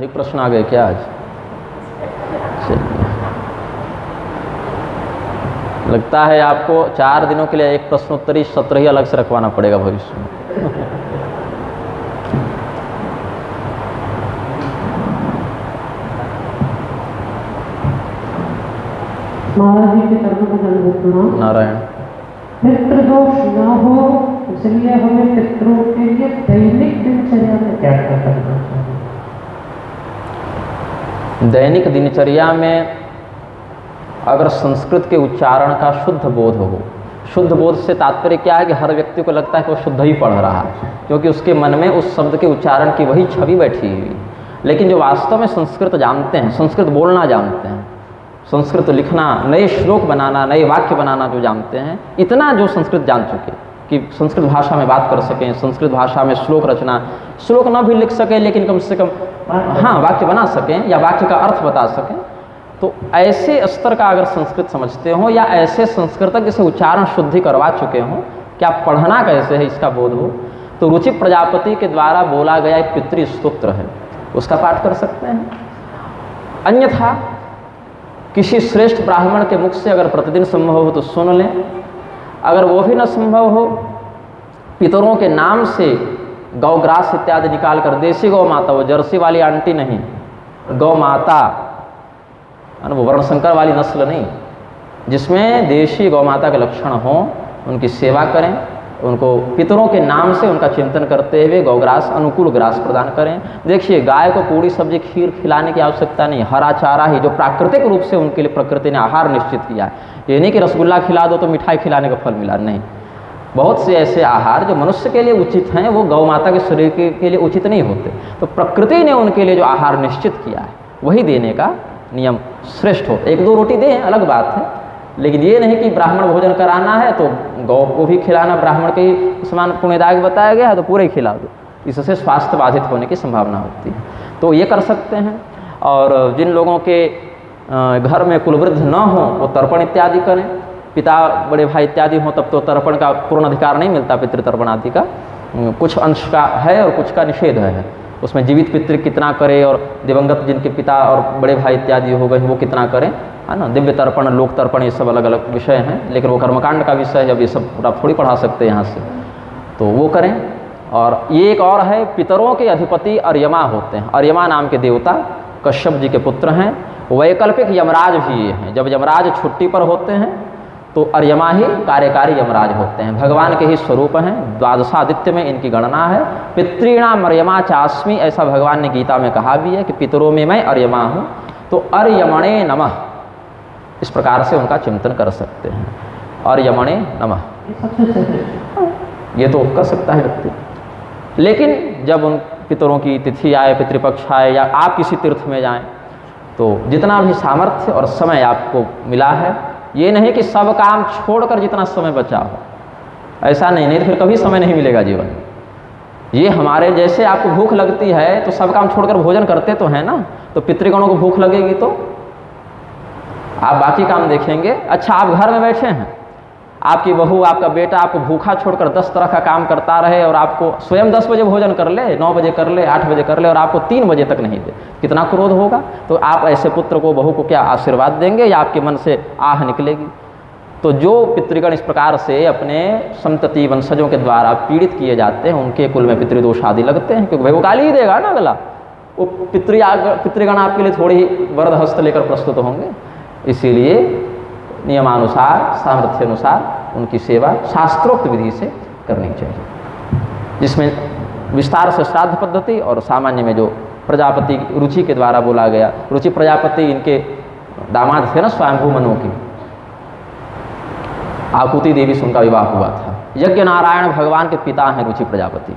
अधिक प्रश्न आ गए क्या आज? चलिए, लगता है आपको 4 दिनों के लिए एक प्रश्नोत्तरी सत्र ही अलग से रखवाना पड़ेगा भविष्य में। महाराज जी के चरणों में दंडवत प्रणाम। नारायण। पितृदोष न हो इसलिए हमें पितरों के लिए दैनिक दिनचर्या में क्या क्या करना चाहिए? दैनिक दिनचर्या में अगर संस्कृत के उच्चारण का शुद्ध बोध हो, शुद्ध बोध से तात्पर्य क्या है कि हर व्यक्ति को लगता है कि वो शुद्ध ही पढ़ रहा है, क्योंकि उसके मन में उस शब्द के उच्चारण की वही छवि बैठी हुई। लेकिन जो वास्तव में संस्कृत जानते हैं, संस्कृत बोलना जानते हैं, संस्कृत लिखना, नए श्लोक बनाना, नए वाक्य बनाना जो जानते हैं, इतना जो संस्कृत जान चुके कि संस्कृत भाषा में बात कर सकें, संस्कृत भाषा में श्लोक रचना, श्लोक न भी लिख सकें लेकिन कम से कम हाँ वाक्य बना सकें या वाक्य का अर्थ बता सकें, तो ऐसे स्तर का अगर संस्कृत समझते हो या ऐसे संस्कृतज्ञ से उच्चारण शुद्धि करवा चुके हों कि आप पढ़ना कैसे है इसका बोध हो, तो रुचि प्रजापति के द्वारा बोला गया एक पितृ स्तोत्र है, उसका पाठ कर सकते हैं। अन्यथा किसी श्रेष्ठ ब्राह्मण के मुख से अगर प्रतिदिन संभव हो तो सुन लें, अगर वो भी न संभव हो, पितरों के नाम से गौग्रास इत्यादि निकाल कर, देसी गौ माता, वो जर्सी वाली आंटी नहीं, गौ माता, वो वर्णशंकर वाली नस्ल नहीं, जिसमें देशी गौ माता के लक्षण हों, उनकी सेवा करें, उनको पितरों के नाम से उनका चिंतन करते हुए गौग्रास, अनुकूल ग्रास प्रदान करें। देखिए, गाय को पूरी सब्जी खीर खिलाने की आवश्यकता नहीं, हरा चारा ही जो प्राकृतिक रूप से उनके लिए प्रकृति ने आहार निश्चित किया है। ये नहीं कि रसगुल्ला खिला दो तो मिठाई खिलाने का फल मिला, नहीं। बहुत से ऐसे आहार जो मनुष्य के लिए उचित हैं वो गौ माता के शरीर के लिए उचित नहीं होते, तो प्रकृति ने उनके लिए जो आहार निश्चित किया है वही देने का नियम श्रेष्ठ हो। 1-2 रोटी दें, अलग बात है, लेकिन ये नहीं कि ब्राह्मण भोजन कराना है तो गौ को भी खिलाना ब्राह्मण के ही समान पुण्यदायक बताया गया है तो पूरे ही खिला दो, इससे स्वास्थ्य बाधित होने की संभावना होती है। तो ये कर सकते हैं। और जिन लोगों के घर में कुलवृद्ध न हो वो तर्पण इत्यादि करें, पिता बड़े भाई इत्यादि हों तब तो तर्पण का पूर्ण अधिकार नहीं मिलता, पितृतर्पण आदि का कुछ अंश का है और कुछ का निषेध है। उसमें जीवित पितृ कितना करे और दिवंगत जिनके पिता और बड़े भाई इत्यादि हो गए वो कितना करें, है ना। दिव्य तर्पण, लोक तर्पण, ये सब अलग अलग विषय हैं, लेकिन वो कर्मकांड का विषय है, अब ये सब पूरा थोड़ी पढ़ा सकते हैं यहाँ से, तो वो करें। और ये एक और है, पितरों के अधिपति अर्यमा होते हैं। अर्यमा नाम के देवता कश्यप जी के पुत्र हैं। वैकल्पिक यमराज भी ये हैं, जब यमराज छुट्टी पर होते हैं तो अर्यमा ही कार्यकारी यमराज होते हैं, भगवान के ही स्वरूप हैं। द्वादशादित्य में इनकी गणना है। पितृणाम अर्यमा चास्मि, ऐसा भगवान ने गीता में कहा भी है कि पितरों में मैं अर्यमा हूँ, तो अर्यमणे नमः, इस प्रकार से उनका चिंतन कर सकते हैं। अर्यमणे नमः ये तो कर सकता है व्यक्ति। लेकिन जब उन पितरों की तिथि आए, पितृपक्ष आए, या आप किसी तीर्थ में जाएं, तो जितना भी सामर्थ्य और समय आपको मिला है, ये नहीं कि सब काम छोड़कर जितना समय बचा हो, ऐसा नहीं तो फिर कभी समय नहीं मिलेगा जीवन में। ये हमारे जैसे आपको भूख लगती है तो सब काम छोड़कर भोजन करते तो हैं ना, तो पितृगणों को भूख लगेगी तो आप बाकी काम देखेंगे। अच्छा, आप घर में बैठे हैं, आपकी बहू, आपका बेटा आपको भूखा छोड़कर 10 तरह का काम करता रहे और आपको स्वयं 10 बजे भोजन कर ले, 9 बजे कर ले, 8 बजे कर ले और आपको 3 बजे तक नहीं दे, कितना क्रोध होगा। तो आप ऐसे पुत्र को, बहू को क्या आशीर्वाद देंगे या आपके मन से आह निकलेगी? तो जो पितृगण इस प्रकार से अपने संतति वंशजों के द्वारा पीड़ित किए जाते हैं, उनके कुल में पितृदोष आदि लगते हैं, क्योंकि भाई वो गाली ही देगा ना अगला। वो पितृगण आपके लिए थोड़ी ही वरद हस्त लेकर प्रस्तुत होंगे। इसीलिए नियमानुसार, सामर्थ्य अनुसार उनकी सेवा शास्त्रोक्त विधि से करनी चाहिए, जिसमें विस्तार से श्राद्ध पद्धति और सामान्य में जो प्रजापति रुचि के द्वारा बोला गया। रुचि प्रजापति इनके दामाद थे ना स्वयंभू मनु की, आकुति देवी से उनका विवाह हुआ था। यज्ञ नारायण भगवान के पिता हैं रुचि प्रजापति।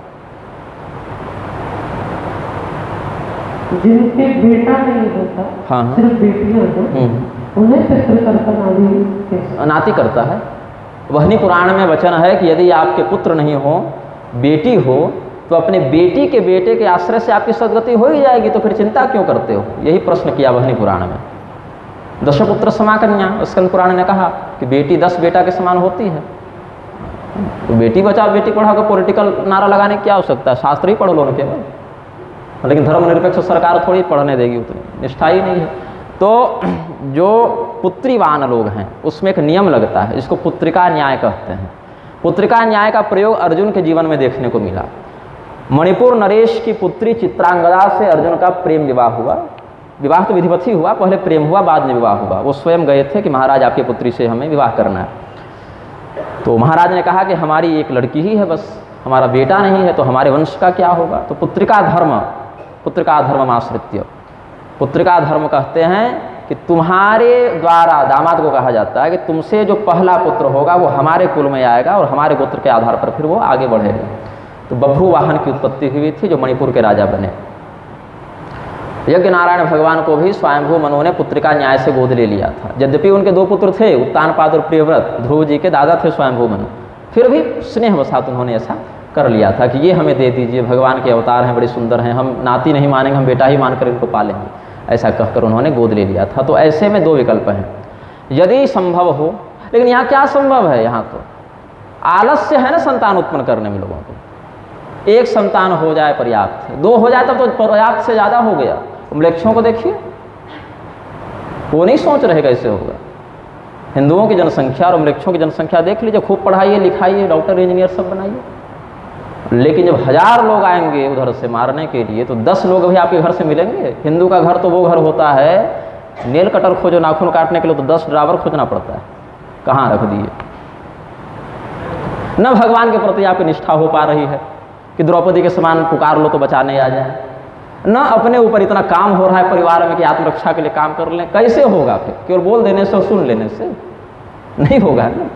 जिनके बेटा नहीं होता, हाँ, सिर्फ बेटियां हों, उन्हें पितृतर्पण आदि नाती करता है। वहनी पुराण में वचन है कि यदि आपके पुत्र नहीं हो, बेटी हो, तो अपने बेटी के बेटे के आश्रय से आपकी सदगति हो ही जाएगी, तो फिर चिंता क्यों करते हो? यही प्रश्न किया वहनी पुराण में। दशपुत्र समाकन्या, स्कंद पुराण ने कहा कि बेटी 10 बेटा के समान होती है। तो बेटी बचाओ बेटी पढ़ाओ को पॉलिटिकल नारा लगाने की क्या आवश्यकता है? शास्त्र ही पढ़ लो न केवल, लेकिन धर्मनिरपेक्ष सरकार थोड़ी पढ़ने देगी, उतनी निष्ठा ही नहीं है। तो जो पुत्रीवान लोग हैं उसमें एक नियम लगता है, इसको पुत्रिका न्याय कहते हैं। पुत्रिका न्याय का प्रयोग अर्जुन के जीवन में देखने को मिला। मणिपुर नरेश की पुत्री चित्रांगदा से अर्जुन का प्रेम विवाह हुआ। विवाह तो विधिवत ही हुआ, पहले प्रेम हुआ बाद में विवाह हुआ। वो स्वयं गए थे कि महाराज आपकी पुत्री से हमें विवाह करना है। तो महाराज ने कहा कि हमारी एक लड़की ही है बस, हमारा बेटा नहीं है, तो हमारे वंश का क्या होगा। तो पुत्रिका धर्म आश्रित्य, पुत्रिका धर्म कहते हैं कि तुम्हारे द्वारा, दामाद को कहा जाता है कि तुमसे जो पहला पुत्र होगा वो हमारे कुल में आएगा और हमारे गोत्र के आधार पर फिर वो आगे बढ़ेगा। तो बभ्रू वाहन की उत्पत्ति हुई थी जो मणिपुर के राजा बने। यज्ञ नारायण भगवान को भी स्वयंभू मनु ने पुत्रिका न्याय से गोद ले लिया था। यद्यपि उनके 2 पुत्र थे, उत्तानपाद और प्रियव्रत, ध्रुव जी के दादा थे स्वयंभू मनु, फिर भी स्नेहवशात उन्होंने ऐसा कर लिया था कि ये हमें दे दीजिए, भगवान के अवतार हैं, बड़े सुंदर हैं, हम नाती नहीं मानेंगे, हम बेटा ही मानकर इनको पालेंगे, ऐसा कहकर उन्होंने गोद ले लिया था। तो ऐसे में 2 विकल्प हैं, यदि संभव हो। लेकिन यहाँ क्या संभव है, यहाँ तो आलस्य है ना संतान उत्पन्न करने में लोगों को। 1 संतान हो जाए पर्याप्त है, 2 हो जाए तब तो पर्याप्त से ज़्यादा हो गया। मृक्षों को देखिए, वो नहीं सोच रहे कैसे होगा। हिंदुओं की जनसंख्या और मृक्षों की जनसंख्या देख लीजिए, खूब पढ़ाइए लिखाइए, डॉक्टर इंजीनियर सब बनाइए, लेकिन जब 1000 लोग आएंगे उधर से मारने के लिए तो 10 लोग भी आपके घर से मिलेंगे। हिंदू का घर तो वो घर होता है, नेल कटर खोजो नाखून काटने के लिए तो 10 ड्राइवर खोजना पड़ता है, कहाँ रख दिए। न भगवान के प्रति आपकी निष्ठा हो पा रही है कि द्रौपदी के समान पुकार लो तो बचाने आ जाए, न अपने ऊपर इतना काम हो रहा है परिवार में कि आत्मरक्षा के लिए काम कर लें। कैसे होगा फिर, केवल बोल देने से और सुन लेने से नहीं होगा ना।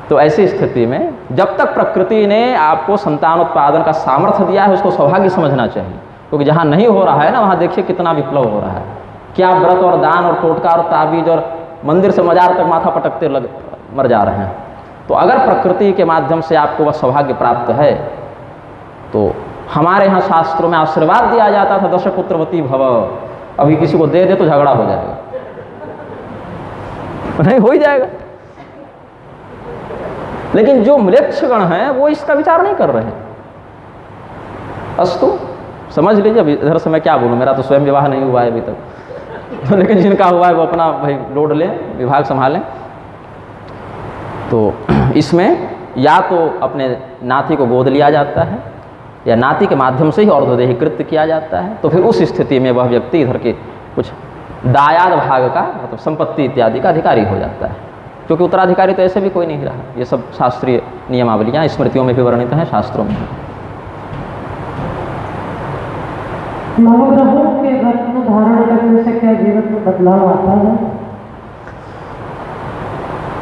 तो ऐसी स्थिति में जब तक प्रकृति ने आपको संतान उत्पादन का सामर्थ्य दिया है उसको सौभाग्य समझना चाहिए, क्योंकि जहाँ नहीं हो रहा है ना वहाँ देखिए कितना विप्लव हो रहा है। क्या व्रत और दान और टोटका और ताबीज और मंदिर से मजार तक माथा पटकते मर जा रहे हैं। तो अगर प्रकृति के माध्यम से आपको वह सौभाग्य प्राप्त है तो हमारे यहाँ शास्त्रों में आशीर्वाद दिया जाता था, दशपुत्रवती भव। अभी किसी को दे दे तो झगड़ा हो जाएगा, नहीं हो ही जाएगा। लेकिन जो मृक्षगण हैं वो इसका विचार नहीं कर रहे। अस्तु, समझ लीजिए। अब इधर से मैं क्या बोलूँ, मेरा तो स्वयं विवाह नहीं हुआ है अभी तक लेकिन जिनका हुआ है वो अपना भाई लोड लें, विभाग संभालें। तो इसमें या तो अपने नाती को गोद लिया जाता है या नाती के माध्यम से ही और्ध्वदेही कृत्य किया जाता है। तो फिर उस स्थिति में वह व्यक्ति इधर के कुछ दायाद भाग का मतलब संपत्ति इत्यादि का अधिकारी हो जाता है, क्योंकि उत्तराधिकारी तो ऐसे भी कोई नहीं रहा। ये सब शास्त्रीय नियमावलियाँ स्मृतियों में भी वर्णित हैं, शास्त्रों में। नवग्रहों के रत्न धारण करने से क्या जीवन में बदलाव आता है?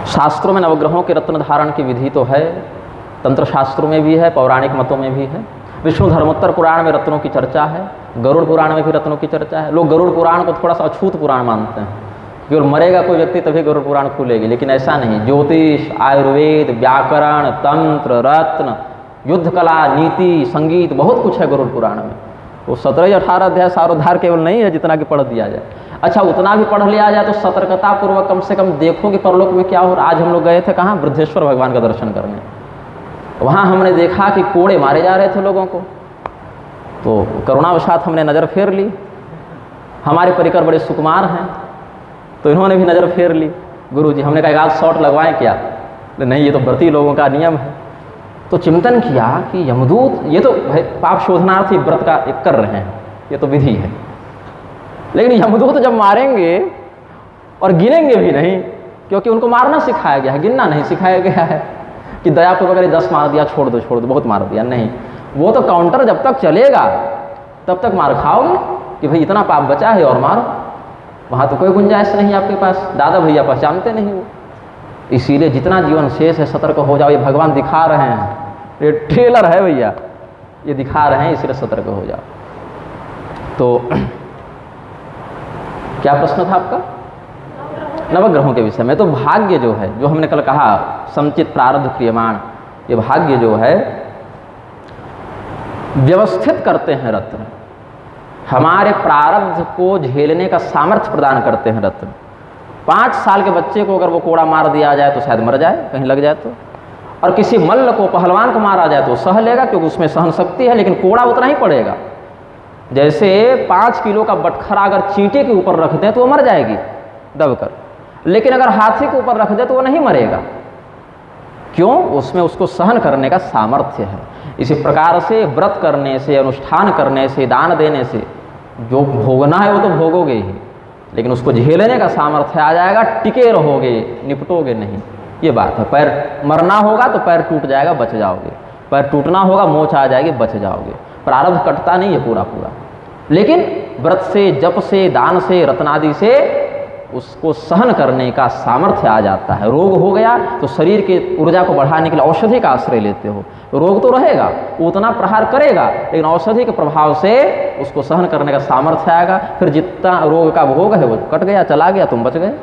शास्त्रों में नवग्रहों के रत्न धारण की विधि तो है, तंत्र शास्त्रों में भी है, पौराणिक मतों में भी है। विष्णु धर्मोत्तर पुराण में रत्नों की चर्चा है, गरुड़ पुराण में भी रत्नों की चर्चा है। लोग गरुड़ पुराण को थोड़ा सा अछूत पुराण मानते हैं, केवल मरेगा कोई व्यक्ति तभी गरुड़ पुराण खुलेगी, लेकिन ऐसा नहीं। ज्योतिष, आयुर्वेद, व्याकरण, तंत्र, रत्न, युद्ध कला, नीति, संगीत, बहुत कुछ है गरुड़ पुराण में। वो 17-18 अध्याय सारोद्धार केवल नहीं है जितना कि पढ़ दिया जाए। अच्छा, उतना भी पढ़ लिया जाए तो सतर्कता पूर्वक कम से कम देखो कि परलोक में क्या हो रहा। आज हम लोग गए थे कहाँ, वृद्धेश्वर भगवान का दर्शन करने। वहाँ हमने देखा कि कोड़े मारे जा रहे थे लोगों को, तो करुणावशात हमने नज़र फेर ली। हमारे परिकर बड़े सुकुमार हैं तो इन्होंने भी नज़र फेर ली। गुरुजी, हमने कहा एक आध शॉट लगवाएं क्या? नहीं, ये तो व्रती लोगों का नियम है। तो चिंतन किया कि यमदूत ये तो पाप शोधनार्थी व्रत का एक कर रहे हैं, ये तो विधि है, लेकिन यमदूत जब मारेंगे और गिनेंगे भी नहीं, क्योंकि उनको मारना सिखाया गया है, गिनना नहीं सिखाया गया है कि दयापूर्वक अगर 10 मार दिया छोड़ दो बहुत मार दिया, नहीं। वो तो काउंटर जब तक चलेगा तब तक मार खाओगे कि भाई इतना पाप बचा है और मारो। वहाँ तो कोई गुंजाइश नहीं आपके पास, दादा भैया पहचानते नहीं वो। इसीलिए जितना जीवन शेष है सतर्क हो जाओ। ये भगवान दिखा रहे हैं, ये ट्रेलर है भैया, ये दिखा रहे हैं, इसलिए सतर्क हो जाओ। तो क्या प्रश्न था आपका? नवग्रहों के विषय में। तो भाग्य जो है, जो हमने कल कहा समचित प्रारब्ध क्रियमाण, ये भाग्य जो है व्यवस्थित करते हैं रत्न, हमारे प्रारब्ध को झेलने का सामर्थ्य प्रदान करते हैं रत्न। 5 साल के बच्चे को अगर वो कोड़ा मार दिया जाए तो शायद मर जाए, कहीं लग जाए तो, और किसी मल्ल को, पहलवान को मारा जाए तो सह लेगा क्योंकि उसमें सहन शक्ति है, लेकिन कोड़ा उतना ही पड़ेगा। जैसे 5 किलो का बटखरा अगर चींटी के ऊपर रख दें तो वो मर जाएगी दबकर, लेकिन अगर हाथी के ऊपर रख दें तो वो नहीं मरेगा। क्यों? उसमें उसको सहन करने का सामर्थ्य है। इसी प्रकार से व्रत करने से, अनुष्ठान करने से, दान देने से जो भोगना है वो तो भोगोगे ही, लेकिन उसको झेलने का सामर्थ्य आ जाएगा, टिके रहोगे, निपटोगे नहीं। ये बात है। पैर मरना होगा तो पैर टूट जाएगा, बच जाओगे। पैर टूटना होगा, मोच आ जाएगी, बच जाओगे। प्रारब्ध कटता नहीं है पूरा पूरा, लेकिन व्रत से, जप से, दान से, रत्नादि से उसको सहन करने का सामर्थ्य आ जाता है। रोग हो गया तो शरीर के ऊर्जा को बढ़ाने के लिए औषधि का आश्रय लेते हो। रोग तो रहेगा, उतना प्रहार करेगा, लेकिन औषधि के प्रभाव से उसको सहन करने का सामर्थ्य आएगा। फिर जितना रोग का भोग है वो कट गया, चला गया, तुम बच गए।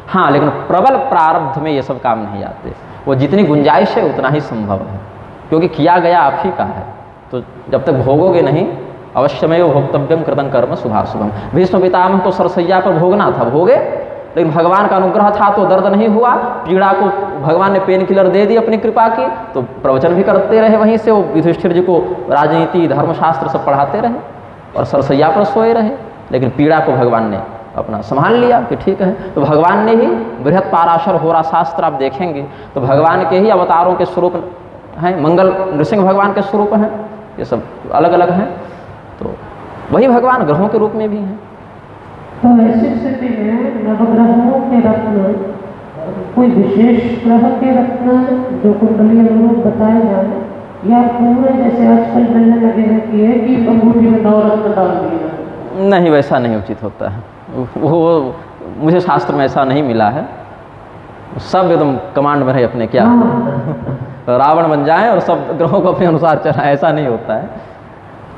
हाँ, लेकिन प्रबल प्रारब्ध में ये सब काम नहीं आते। वो जितनी गुंजाइश है उतना ही संभव है, क्योंकि किया गया आप ही का है। तो जब तक भोगोगे नहीं, अवश्यमेव भोक्तव्यम कृतं कर्म शुभाशुभम। भीष्म पितामह को सरसैया पर भोगना था, भोगे, लेकिन भगवान का अनुग्रह था तो दर्द नहीं हुआ। पीड़ा को भगवान ने पेन किलर दे दी अपनी कृपा की, तो प्रवचन भी करते रहे वहीं से। वो युधिष्ठिर जी को राजनीति, धर्मशास्त्र सब पढ़ाते रहे और सरसैया पर सोए रहे, लेकिन पीड़ा को भगवान ने अपना संभाल लिया कि ठीक है। तो भगवान ने ही बृहत पाराशर होरा शास्त्र आप देखेंगे तो भगवान के ही अवतारों के स्वरूप हैं। मंगल नृसिंह भगवान के स्वरूप हैं, ये सब अलग अलग हैं। तो वही भगवान ग्रहों के रूप में भी हैं। तो ऐसी स्थिति में नवग्रहों के रत्न, कोई विशेष ग्रह के रत्न जो कुंडली अनुरूप बताए जाए, या पूरे जैसे आजकल मिलने लगे हैं कि अंगूठी में 9 रत्न डाल दिए? नहीं, वैसा नहीं उचित होता है। वो मुझे शास्त्र में ऐसा नहीं मिला है। सब एकदम कमांड में रहे अपने, क्या रावण बन जाएं और सब ग्रहों को अपने अनुसार चलाएं, ऐसा नहीं होता है।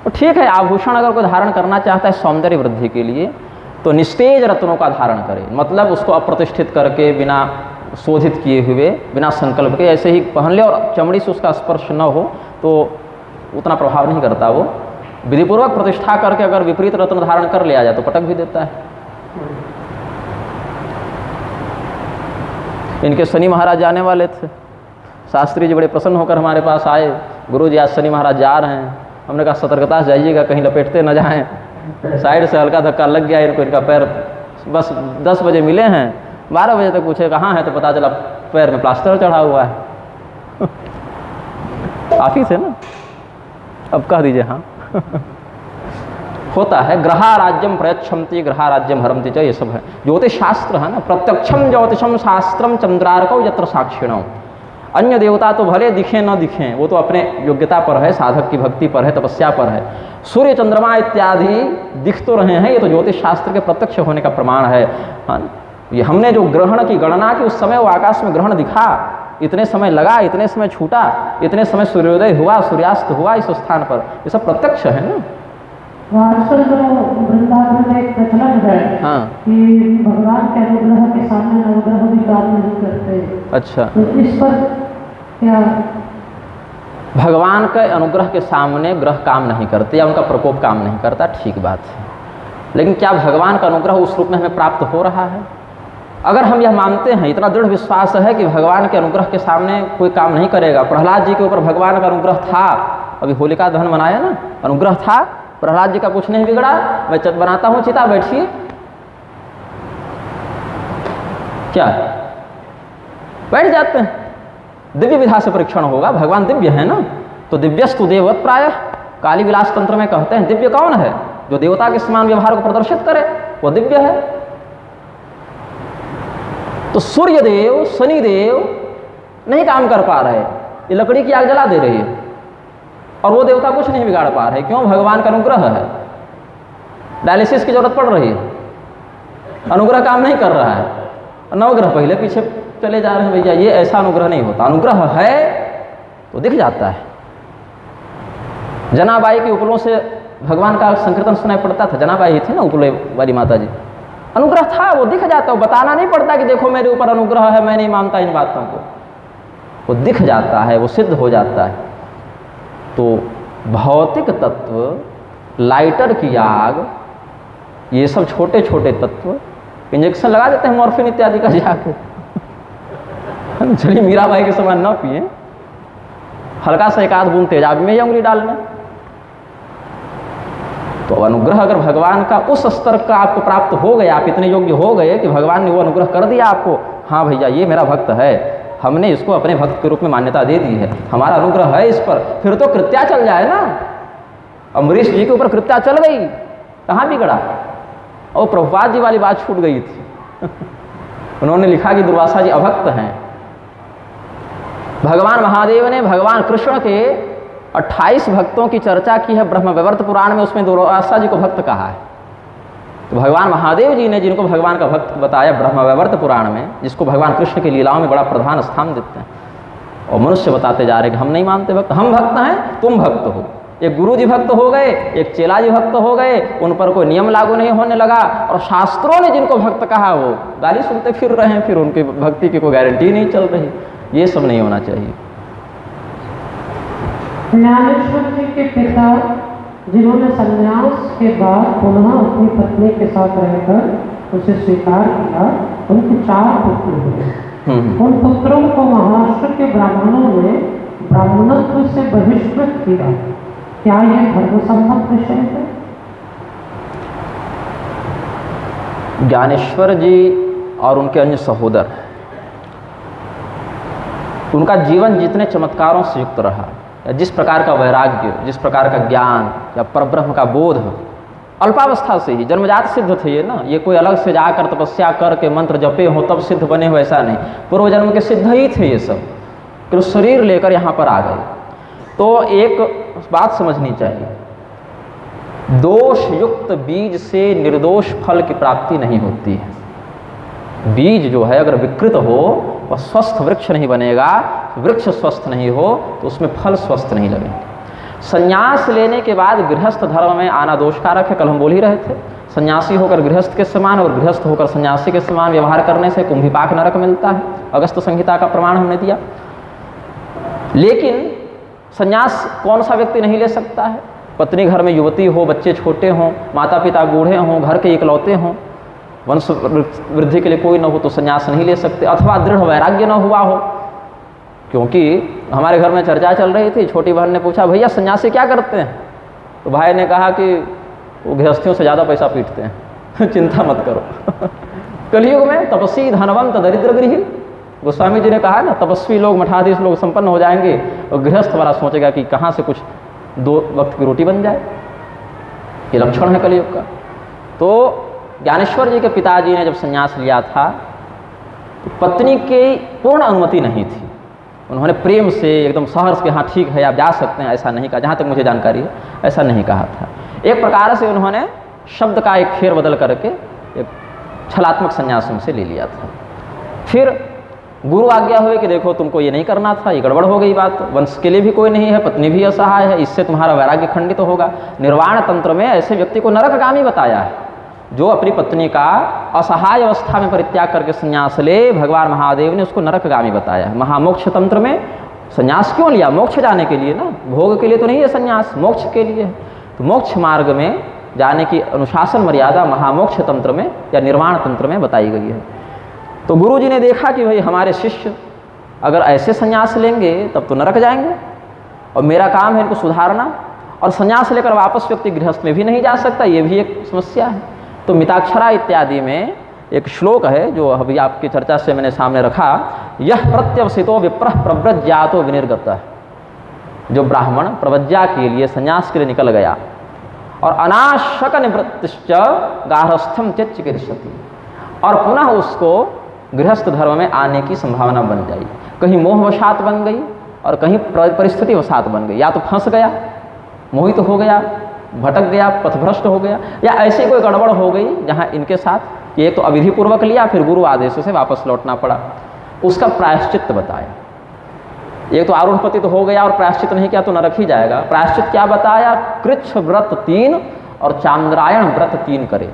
तो ठीक है, आभूषण अगर कोई धारण करना चाहता है सौंदर्य वृद्धि के लिए तो निस्तेज रत्नों का धारण करे, मतलब उसको अप्रतिष्ठित करके, बिना शोधित किए हुए, बिना संकल्प के ऐसे ही पहन ले और चमड़ी से उसका स्पर्श न हो तो उतना प्रभाव नहीं करता। वो विधिपूर्वक प्रतिष्ठा करके अगर विपरीत रत्न धारण कर लिया जाए तो पटक भी देता है। इनके शनि महाराज जाने वाले थे, शास्त्री जी बड़े प्रसन्न होकर हमारे पास आए, गुरु जी आज शनि महाराज जा रहे हैं। हमने कहा सतर्कता से जाइएगा, कहीं लपेटते न जाएं। साइड से हल्का धक्का लग गया इनको, इनका पैर बस 10 बजे मिले हैं, 12 बजे तक पूछे कहाँ है तो पता चला पैर में प्लास्टर चढ़ा हुआ है। आप ही थे ना, अब कह दीजिए हाँ। होता है। ग्रहा राज्यम प्रयच्छन्ति ग्रहा राज्यम हरन्ति च, ये सब है ज्योतिष शास्त्र है ना। प्रत्यक्षम ज्योतिषम शास्त्रम चंद्रार्कौ यत्र साक्षिणौ। अन्य देवता तो भले दिखें न दिखें, वो तो अपने योग्यता पर है, साधक की भक्ति पर है, तपस्या पर है। सूर्य चंद्रमा इत्यादि दिख तो रहे हैं, ये तो ज्योतिष शास्त्र के प्रत्यक्ष होने का प्रमाण है। हाँ, ये हमने जो ग्रहण की गणना की, उस समय वो आकाश में ग्रहण दिखा, इतने समय लगा, इतने समय छूटा, इतने समय सूर्योदय हुआ, सूर्यास्त हुआ इस स्थान पर, ये सब प्रत्यक्ष है ना। आजकल जो वृंदावन में एक प्रचलन है हाँ, कि भगवान के अनुग्रह के सामने नवग्रह भी काम नहीं करते। अच्छा, तो इस पर क्या? भगवान के अनुग्रह के सामने ग्रह काम नहीं करते या उनका प्रकोप काम नहीं करता, ठीक बात है। लेकिन क्या भगवान का अनुग्रह उस रूप में हमें प्राप्त हो रहा है? अगर हम यह मानते हैं, इतना दृढ़ विश्वास है कि भगवान के अनुग्रह के सामने कोई काम नहीं करेगा। प्रहलाद जी के ऊपर भगवान का अनुग्रह था, अभी होलिका दहन मनाया ना, अनुग्रह था, प्रहलाद जी का कुछ नहीं बिगड़ा। मैं बनाता हूँ चिता, बैठिए, क्या बैठ जाते हैं। दिव्य विधा से परीक्षण होगा, भगवान दिव्य है ना, तो दिव्यस्तु देववत् प्रायः। काली विलास तंत्र में कहते हैं दिव्य कौन है? जो देवता के समान व्यवहार को प्रदर्शित करे, वो दिव्य है। तो सूर्यदेव, शनिदेव नहीं काम कर पा रहे, ये लकड़ी की आग जला दे रही है, और वो देवता कुछ नहीं बिगाड़ पा रहे। क्यों? भगवान का अनुग्रह है। डायलिसिस की जरूरत पड़ रही है, अनुग्रह काम नहीं कर रहा है, नवग्रह पहले पीछे चले जा रहे हैं। भैया ये ऐसा अनुग्रह नहीं होता। अनुग्रह है तो दिख जाता है। जनाबाई के उपलों से भगवान का संकीर्तन सुनाई पड़ता था। जनाबाई ही थी ना उपले वाली माता जी, अनुग्रह था, वो दिख जाता। वो बताना नहीं पड़ता कि देखो मेरे ऊपर अनुग्रह है, मैं नहीं मानता इन बातों को, वो दिख जाता है, वो सिद्ध हो जाता है। तो भौतिक तत्व, लाइटर की आग, ये सब छोटे छोटे तत्व, इंजेक्शन लगा देते हैं मॉर्फिन इत्यादि का जाके। चलिए मीराबाई के समान ना पिए, हल्का सा एक आध बूंद तेजाब में ही उंगली डालना, तो अनुग्रह अगर भगवान का उस स्तर का आपको प्राप्त हो गया, आप इतने योग्य हो गए कि भगवान ने वो अनुग्रह कर दिया आपको, हाँ भैया ये मेरा भक्त है, हमने इसको अपने भक्त के रूप में मान्यता दे दी है, हमारा अनुग्रह है इस पर, फिर तो कृत्या चल जाए ना। अम्बरीश जी के ऊपर कृत्या चल गई, कहाँ बिगड़ा? और प्रभुपाद जी वाली बात छूट गई थी उन्होंने लिखा कि दुर्वासा जी अभक्त हैं। भगवान महादेव ने भगवान कृष्ण के 28 भक्तों की चर्चा की है ब्रह्मवैवर्त पुराण में, उसमें दुर्वासा जी को भक्त कहा है। तो भगवान महादेव जी ने जिनको भगवान का भक्त बताया ब्रह्मवैवर्त पुराण में, जिसको भगवान कृष्ण की लीलाओं में बड़ा प्रधान स्थान देते हैं, और मनुष्य बताते जा रहे कि हम नहीं मानते भक्त, हम भक्त हैं, तुम भक्त हो। एक गुरु जी भक्त हो गए, एक चेला जी भक्त हो गए, उन पर कोई नियम लागू नहीं होने लगा, और शास्त्रों ने जिनको भक्त कहा वो गाली सुनते फिर रहे हैं, फिर उनकी भक्ति की कोई गारंटी नहीं चल रही। ये सब नहीं होना चाहिए। ज्ञानेश्वर जी के पिता जिन्होंने संन्यास के बाद पुनः अपनी पत्नी के साथ रहकर उसे स्वीकार किया, उनके 4 पुत्र हुए। उन पुत्रों को महाराष्ट्र के ब्राह्मणों ने ब्राह्मणत्व से बहिष्कृत किया। क्या ये धर्मसम्मत विषय है? ज्ञानेश्वर जी और उनके अन्य सहोदर, उनका जीवन जितने चमत्कारों से युक्त रहा, जिस प्रकार का वैराग्य, जिस प्रकार का ज्ञान या परब्रह्म का बोध अल्पावस्था से ही जन्मजात सिद्ध थे ये ना, ये कोई अलग से जाकर तपस्या करके मंत्र जपे हो तब सिद्ध बने हो, ऐसा नहीं, पूर्व जन्म के सिद्ध ही थे ये सब, कि शरीर लेकर यहाँ पर आ गए। तो एक बात समझनी चाहिए, दोष युक्त बीज से निर्दोष फल की प्राप्ति नहीं होती है। बीज जो है अगर विकृत हो वह स्वस्थ वृक्ष नहीं बनेगा, वृक्ष स्वस्थ नहीं हो तो उसमें फल स्वस्थ नहीं लगेंगे। संन्यास लेने के बाद गृहस्थ धर्म में आना दोषकारक है, कल हम बोल ही रहे थे। सन्यासी होकर गृहस्थ के समान और गृहस्थ होकर सन्यासी के समान व्यवहार करने से कुंभिपाक नरक मिलता है, अगस्त संहिता का प्रमाण हमने दिया। लेकिन सन्यास कौन सा व्यक्ति नहीं ले सकता है? पत्नी घर में युवती हो, बच्चे छोटे हों, माता पिता बूढ़े हों, घर के इकलौते हों, वंश वृद्धि के लिए कोई न हो तो सन्यास नहीं ले सकते, अथवा दृढ़ वैराग्य न हुआ हो। क्योंकि हमारे घर में चर्चा चल रही थी, छोटी बहन ने पूछा भैया सन्यासी क्या करते हैं? तो भाई ने कहा कि वो गृहस्थियों से ज़्यादा पैसा पीटते हैं चिंता मत करो कलयुग में तपस्वी धनवंत दरिद्र गृही, गोस्वामी जी ने कहा ना, तपस्वी लोग मठाधीश लोग संपन्न हो जाएंगे और गृहस्थ वाला सोचेगा कि कहाँ से कुछ 2 वक्त की रोटी बन जाए। ये लक्षण है कलयुग का। तो ज्ञानेश्वर जी के पिताजी ने जब संन्यास लिया था तो पत्नी की पूर्ण अनुमति नहीं थी। उन्होंने प्रेम से एकदम सहर्ष के, हाँ ठीक है आप जा सकते हैं, ऐसा नहीं कहा, जहाँ तक मुझे जानकारी है ऐसा नहीं कहा था। एक प्रकार से उन्होंने शब्द का एक फेर बदल करके एक छलात्मक संन्यास उनसे ले लिया था। फिर गुरु आज्ञा हुई कि देखो तुमको ये नहीं करना था, ये गड़बड़ हो गई बात, वंश के लिए भी कोई नहीं है, पत्नी भी असहाय है, इससे तुम्हारा वैराग्य खंडित होगा। निर्वाण तंत्र में ऐसे व्यक्ति को नरकगामी बताया है जो अपनी पत्नी का असहाय अवस्था में परित्याग करके संन्यास ले, भगवान महादेव ने उसको नरकगामी बताया है। महामोक्ष तंत्र में संन्यास क्यों लिया? मोक्ष जाने के लिए ना, भोग के लिए तो नहीं है संन्यास, मोक्ष के लिए है। तो मोक्ष मार्ग में जाने की अनुशासन मर्यादा महामोक्ष तंत्र में या निर्वाण तंत्र में बताई गई है। तो गुरु जी ने देखा कि भाई हमारे शिष्य अगर ऐसे संन्यास लेंगे तब तो नरक जाएंगे, और मेरा काम है इनको सुधारना, और संन्यास लेकर वापस व्यक्ति गृहस्थ में भी नहीं जा सकता, ये भी एक समस्या है। तो मिताक्षरा इत्यादि में एक श्लोक है जो अभी आपकी चर्चा से मैंने सामने रखा, यह प्रत्यवसितो विप्रः प्रव्रज्यातो विनिर्गतः, जो ब्राह्मण प्रव्रज्या के लिए संन्यास के लिए निकल गया और अनाशक निवृत्तिश्च गार्हस्थ्यं त्यज चिकीर्षति, और पुनः उसको गृहस्थ धर्म में आने की संभावना बन जाई, कहीं मोहवशात बन गई और कहीं परिस्थिति वशात बन गई, या तो फंस गया, मोहित हो गया, भटक गया, पथभ्रष्ट हो गया, या ऐसी कोई गड़बड़ हो गई जहाँ इनके साथ एक तो अविधिपूर्वक लिया फिर गुरु आदेश से वापस लौटना पड़ा, उसका प्रायश्चित बताया। एक तो आरूढ़ पतित हो गया और प्रायश्चित नहीं किया तो नरक ही जाएगा। प्रायश्चित क्या बताया? कृच्छ व्रत 3 और चांद्रायण व्रत 3 करे,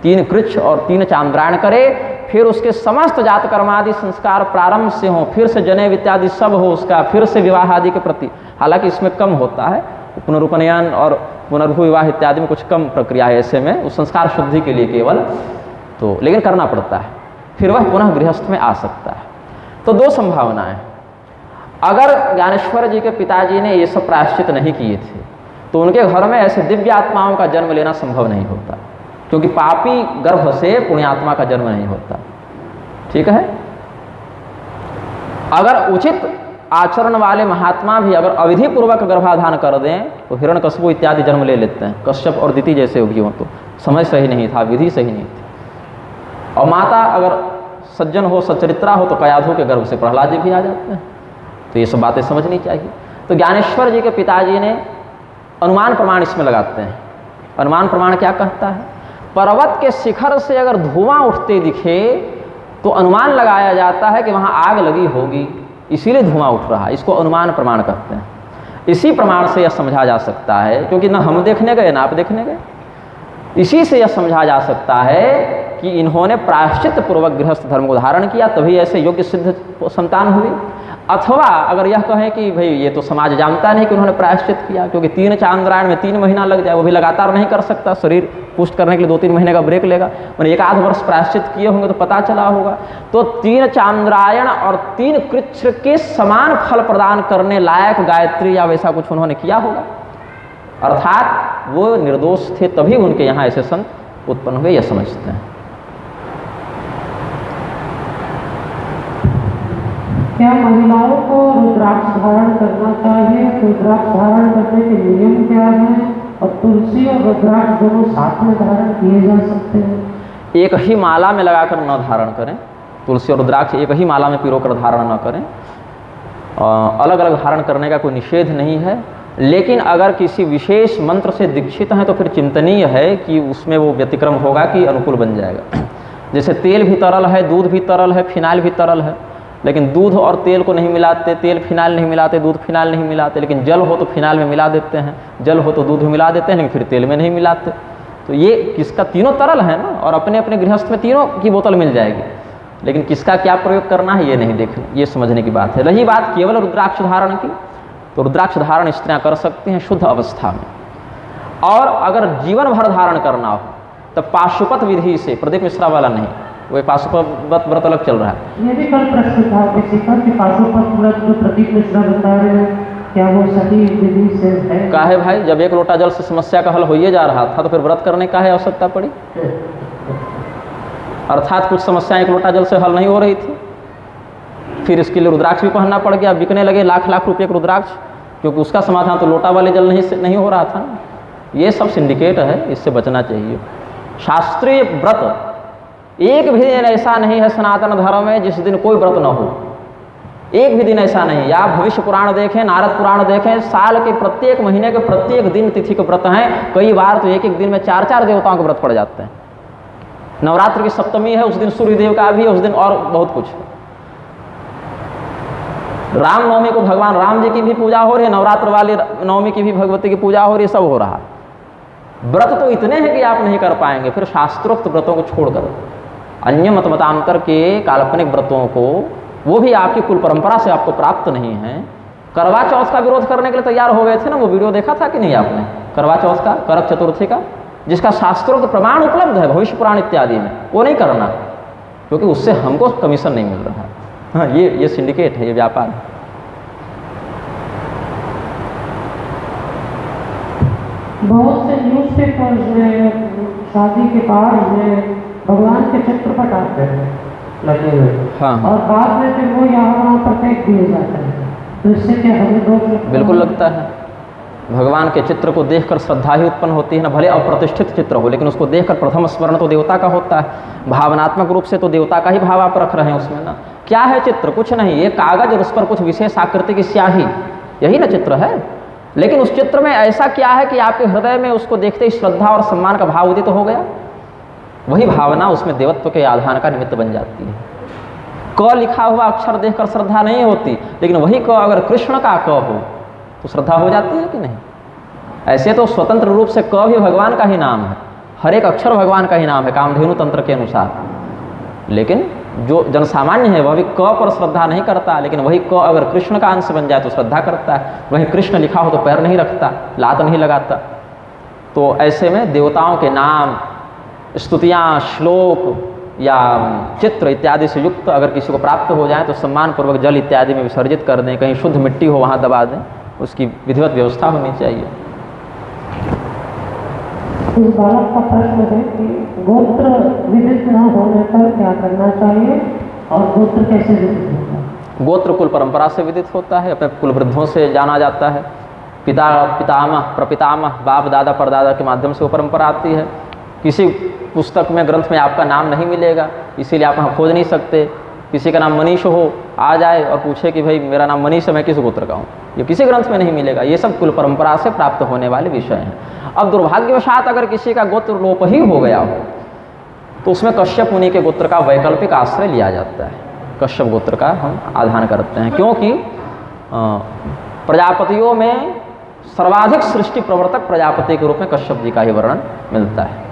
3 कृच्छ और 3 चांद्रायण करे, फिर उसके समस्त जात कर्मादि संस्कार प्रारंभ से हो, फिर से जनेव इत्यादि सब हो उसका, फिर से विवाह आदि के प्रति, हालांकि इसमें कम होता है, पुनरुपनयन और पुनर्भू विवाह इत्यादि में कुछ कम प्रक्रिया है, ऐसे में उस संस्कार शुद्धि के लिए केवल, तो लेकिन करना पड़ता है, फिर वह पुनः गृहस्थ में आ सकता है। तो 2 संभावनाएं, अगर ज्ञानेश्वर जी के पिताजी ने ये सब प्रायश्चित नहीं किए थे तो उनके घर में ऐसे दिव्य आत्माओं का जन्म लेना संभव नहीं होता, क्योंकि पापी गर्भ से पुण्यात्मा का जन्म नहीं होता। ठीक है। अगर उचित आचरण वाले महात्मा भी अगर अविधि पूर्वक गर्भाधान कर दें तो हिरण्यकशिपु इत्यादि जन्म ले लेते हैं। कश्यप और दिति जैसे भी हों तो समय सही नहीं था, विधि सही नहीं थी। और माता अगर सज्जन हो, सच्चरित्रा हो तो कयाधु के गर्भ से प्रहलाद जी भी आ जाते हैं। तो ये सब बातें समझनी चाहिए। तो ज्ञानेश्वर जी के पिताजी ने अनुमान प्रमाण इसमें लगाते हैं। अनुमान प्रमाण क्या कहता है? पर्वत के शिखर से अगर धुआं उठते दिखे तो अनुमान लगाया जाता है कि वहाँ आग लगी होगी, इसीलिए धुआं उठ रहा है। इसको अनुमान प्रमाण कहते हैं। इसी प्रमाण से यह समझा जा सकता है, क्योंकि ना हम देखने गए ना आप देखने गए, इसी से यह समझा जा सकता है कि इन्होंने प्रायश्चित पूर्वक गृहस्थ धर्म को धारण किया, तभी ऐसे योग्य सिद्ध संतान हुई। अथवा अगर यह कहें कि भाई ये तो समाज जानता नहीं कि उन्होंने प्रायश्चित किया, क्योंकि 3 चांद्रायण में 3 महीना लग जाए, वो भी लगातार नहीं कर सकता, शरीर पुष्ट करने के लिए 2-3 महीने का ब्रेक लेगा। मैंने 1 आध वर्ष प्रायश्चित किए होंगे तो पता चला होगा। तो 3 चांद्रायण और 3 कृच्छ के समान फल प्रदान करने लायक गायत्री या वैसा कुछ उन्होंने किया होगा, अर्थात वो निर्दोष थे, तभी उनके यहाँ ऐसे संत उत्पन्न हुए, यह समझते हैं। क्या महिलाओं को रुद्राक्ष धारण करना चाहिए? रुद्राक्ष धारण करने के नियम क्या हैं? और तुलसी और रुद्राक्ष दोनों साथ में धारण किए जा सकते हैं? एक ही माला में लगाकर न धारण करें। तुलसी और रुद्राक्ष एक ही माला में पिरोकर धारण न करें। अलग अलग धारण करने का कोई निषेध नहीं है, लेकिन अगर किसी विशेष मंत्र से दीक्षित हैं तो फिर चिंतनीय है कि उसमें वो व्यतिक्रम होगा कि अनुकूल बन जाएगा। जैसे तेल भी तरल है, दूध भी तरल है, फिनाइल भी तरल है, लेकिन दूध और तेल को नहीं मिलाते, तेल फिनाइल नहीं मिलाते, दूध फिनाइल नहीं मिलाते, लेकिन जल हो तो फिनाइल में मिला देते हैं, जल हो तो दूध में मिला देते हैं, लेकिन फिर तेल में नहीं मिलाते। तो ये किसका, तीनों तरल है ना, और अपने अपने गृहस्थ में तीनों की बोतल मिल जाएगी, लेकिन किसका क्या प्रयोग करना है ये नहीं देखना, ये समझने की बात है। रही बात केवल रुद्राक्ष धारण की, तो रुद्राक्ष धारण स्त्रियाँ कर सकती हैं शुद्ध अवस्था में, और अगर जीवन भर धारण करना हो तब पाशुपत विधि से, प्रदीप मिश्रा वाला नहीं, वो पाशुपत व्रत अलग चल रहा है। ये भी कल प्रश्न था किसी का कि पाशुपत व्रत जो प्रदीप मिश्रा बता रहे हैं क्या वो सही विधि से है? काहे भाई, जब 1 लोटा जल से समस्या का हल हो ही जा रहा था तो फिर व्रत करने का है आवश्यकता पड़ी? अर्थात कुछ समस्याएं 1 लोटा जल से हल नहीं हो रही थी, फिर इसके लिए रुद्राक्ष भी पहनना पड़ गया, बिकने लगे लाख रुपये के रुद्राक्ष, क्योंकि उसका समाधान तो लोटा वाले जल नहीं हो रहा था। ये सब सिंडिकेट है, इससे बचना चाहिए। शास्त्रीय व्रत एक भी दिन ऐसा नहीं है सनातन धर्म में जिस दिन कोई व्रत न हो, एक भी दिन ऐसा नहीं। या भविष्य पुराण देखें, नारद पुराण देखें, साल के प्रत्येक महीने के प्रत्येक दिन तिथि के व्रत हैं। कई बार तो एक दिन में 4-4 देवताओं के व्रत पड़ जाते हैं। नवरात्र की सप्तमी है, उस दिन सूर्यदेव का भी है, उस दिन और बहुत कुछ है। रामनवमी को भगवान राम जी की भी पूजा हो रही है, नवरात्र वाली नवमी की भी भगवती की पूजा हो रही है, सब हो रहा है। व्रत तो इतने हैं कि आप नहीं कर पाएंगे। फिर शास्त्रोक्त व्रतों को छोड़कर अन्य मतमतांतर के काल्पनिक व्रतों को, वो भी आपकी कुल परंपरा से आपको प्राप्त नहीं है। करवा चौथ का विरोध करने के लिए तैयार हो गए थे ना, वो वीडियो देखा था कि नहीं आपने? करवा चौथ का, करक चतुर्थी का, जिसका शास्त्रोक्त प्रमाण उपलब्ध है भविष्य पुराण इत्यादि में, वो नहीं करना, क्योंकि उससे हमको कमीशन नहीं मिल रहा है। हाँ, ये सिंडिकेट है, ये व्यापार है। बहुत से न्यूज़पेपर्स में शादी के कार्ड में भगवान के चित्रपट आते हैं लगे हुए, हाँ, और बाद में फिर वो यहाँ वहाँ पर फेंक दिए जाते हैं, तो इससे क्या हमें दोष? बिल्कुल लगता है। भगवान के चित्र को देखकर श्रद्धा ही उत्पन्न होती है ना, भले अप्रतिष्ठित चित्र हो, लेकिन उसको देखकर प्रथम स्मरण तो देवता का होता है। भावनात्मक रूप से तो देवता का ही भाव आप रख रहे हैं उसमें ना। क्या है चित्र? कुछ नहीं, ये कागज और उस पर कुछ विशेष आकृति की स्याही, यही ना चित्र है। लेकिन उस चित्र में ऐसा क्या है कि आपके हृदय में उसको देखते ही श्रद्धा और सम्मान का भाव उदित हो गया। वही भावना उसमें देवत्व के आधान का निमित्त बन जाती है। क लिखा हुआ अक्षर देखकर श्रद्धा नहीं होती, लेकिन वही क अगर कृष्ण का क हो तो श्रद्धा हो जाती है कि नहीं? ऐसे तो स्वतंत्र रूप से क भी भगवान का ही नाम है, हर एक अक्षर भगवान का ही नाम है कामधेनु तंत्र के अनुसार। लेकिन जो जनसामान्य है वह भी क पर श्रद्धा नहीं करता, लेकिन वही क अगर कृष्ण का अंश बन जाए तो श्रद्धा करता है। वहीं कृष्ण लिखा हो तो पैर नहीं रखता, लात नहीं लगाता। तो ऐसे में देवताओं के नाम, स्तुतियाँ, श्लोक या चित्र इत्यादि से युक्त अगर किसी को प्राप्त हो जाए तो सम्मानपूर्वक जल इत्यादि में विसर्जित कर दें, कहीं शुद्ध मिट्टी हो वहाँ दबा दें, उसकी विधिवत व्यवस्था होनी चाहिए। इस बालक का प्रश्न है कि गोत्र विदित न होने पर क्या करना चाहिए और गोत्र कैसे विदित होता है? गोत्र कुल परंपरा से विदित होता है, अपने कुल वृद्धों से जाना जाता है। पिता पितामह प्रपितामह बाप दादा परदादा के माध्यम से वो परंपरा आती है। किसी पुस्तक में ग्रंथ में आपका नाम नहीं मिलेगा, इसीलिए आप वहाँ खोज नहीं सकते। किसी का नाम मनीष हो आ जाए और पूछे कि भाई मेरा नाम मनीष है, मैं किस गोत्र का हूँ, ये किसी ग्रंथ में नहीं मिलेगा। ये सब कुल परंपरा से प्राप्त होने वाले विषय हैं। अब दुर्भाग्यवशात अगर किसी का गोत्र लोप ही हो गया हो तो उसमें कश्यप मुनि के गोत्र का वैकल्पिक आश्रय लिया जाता है। कश्यप गोत्र का हम आधान करते हैं, क्योंकि प्रजापतियों में सर्वाधिक सृष्टि प्रवर्तक प्रजापति के रूप में कश्यप जी का ही वर्णन मिलता है।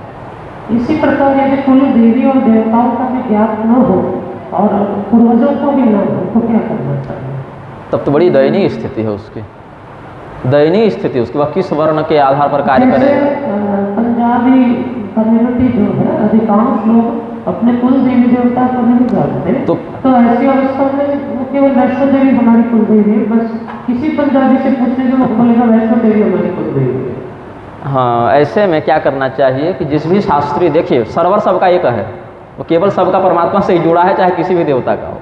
इसी प्रकार यदि कुल देवी और देवताओं का भी ज्ञात न हो और पूर्वजों को भी न हो तो क्या करना चाहिए? तब तो बड़ी दयनीय स्थिति है उसकी, दयनीय स्थिति उसकी। वह किस वर्ण के आधार पर कार्य करे? पंजाबी कम्युनिटी जो है अधिकांश लोग अपने कुल देवी देवता को नहीं जानते, तो ऐसी अवस्था में वो केवल वैष्णो देवी हमारी कुल देवी है, बस किसी पंजाबी से पूछने से वो बोलेगा वैष्णो देवी हमारी कुल देवी है। हाँ, ऐसे में क्या करना चाहिए कि जिस भी शास्त्री, देखिए सर्वर सबका एक है, वो केवल सबका परमात्मा से ही जुड़ा है, चाहे किसी भी देवता का हो।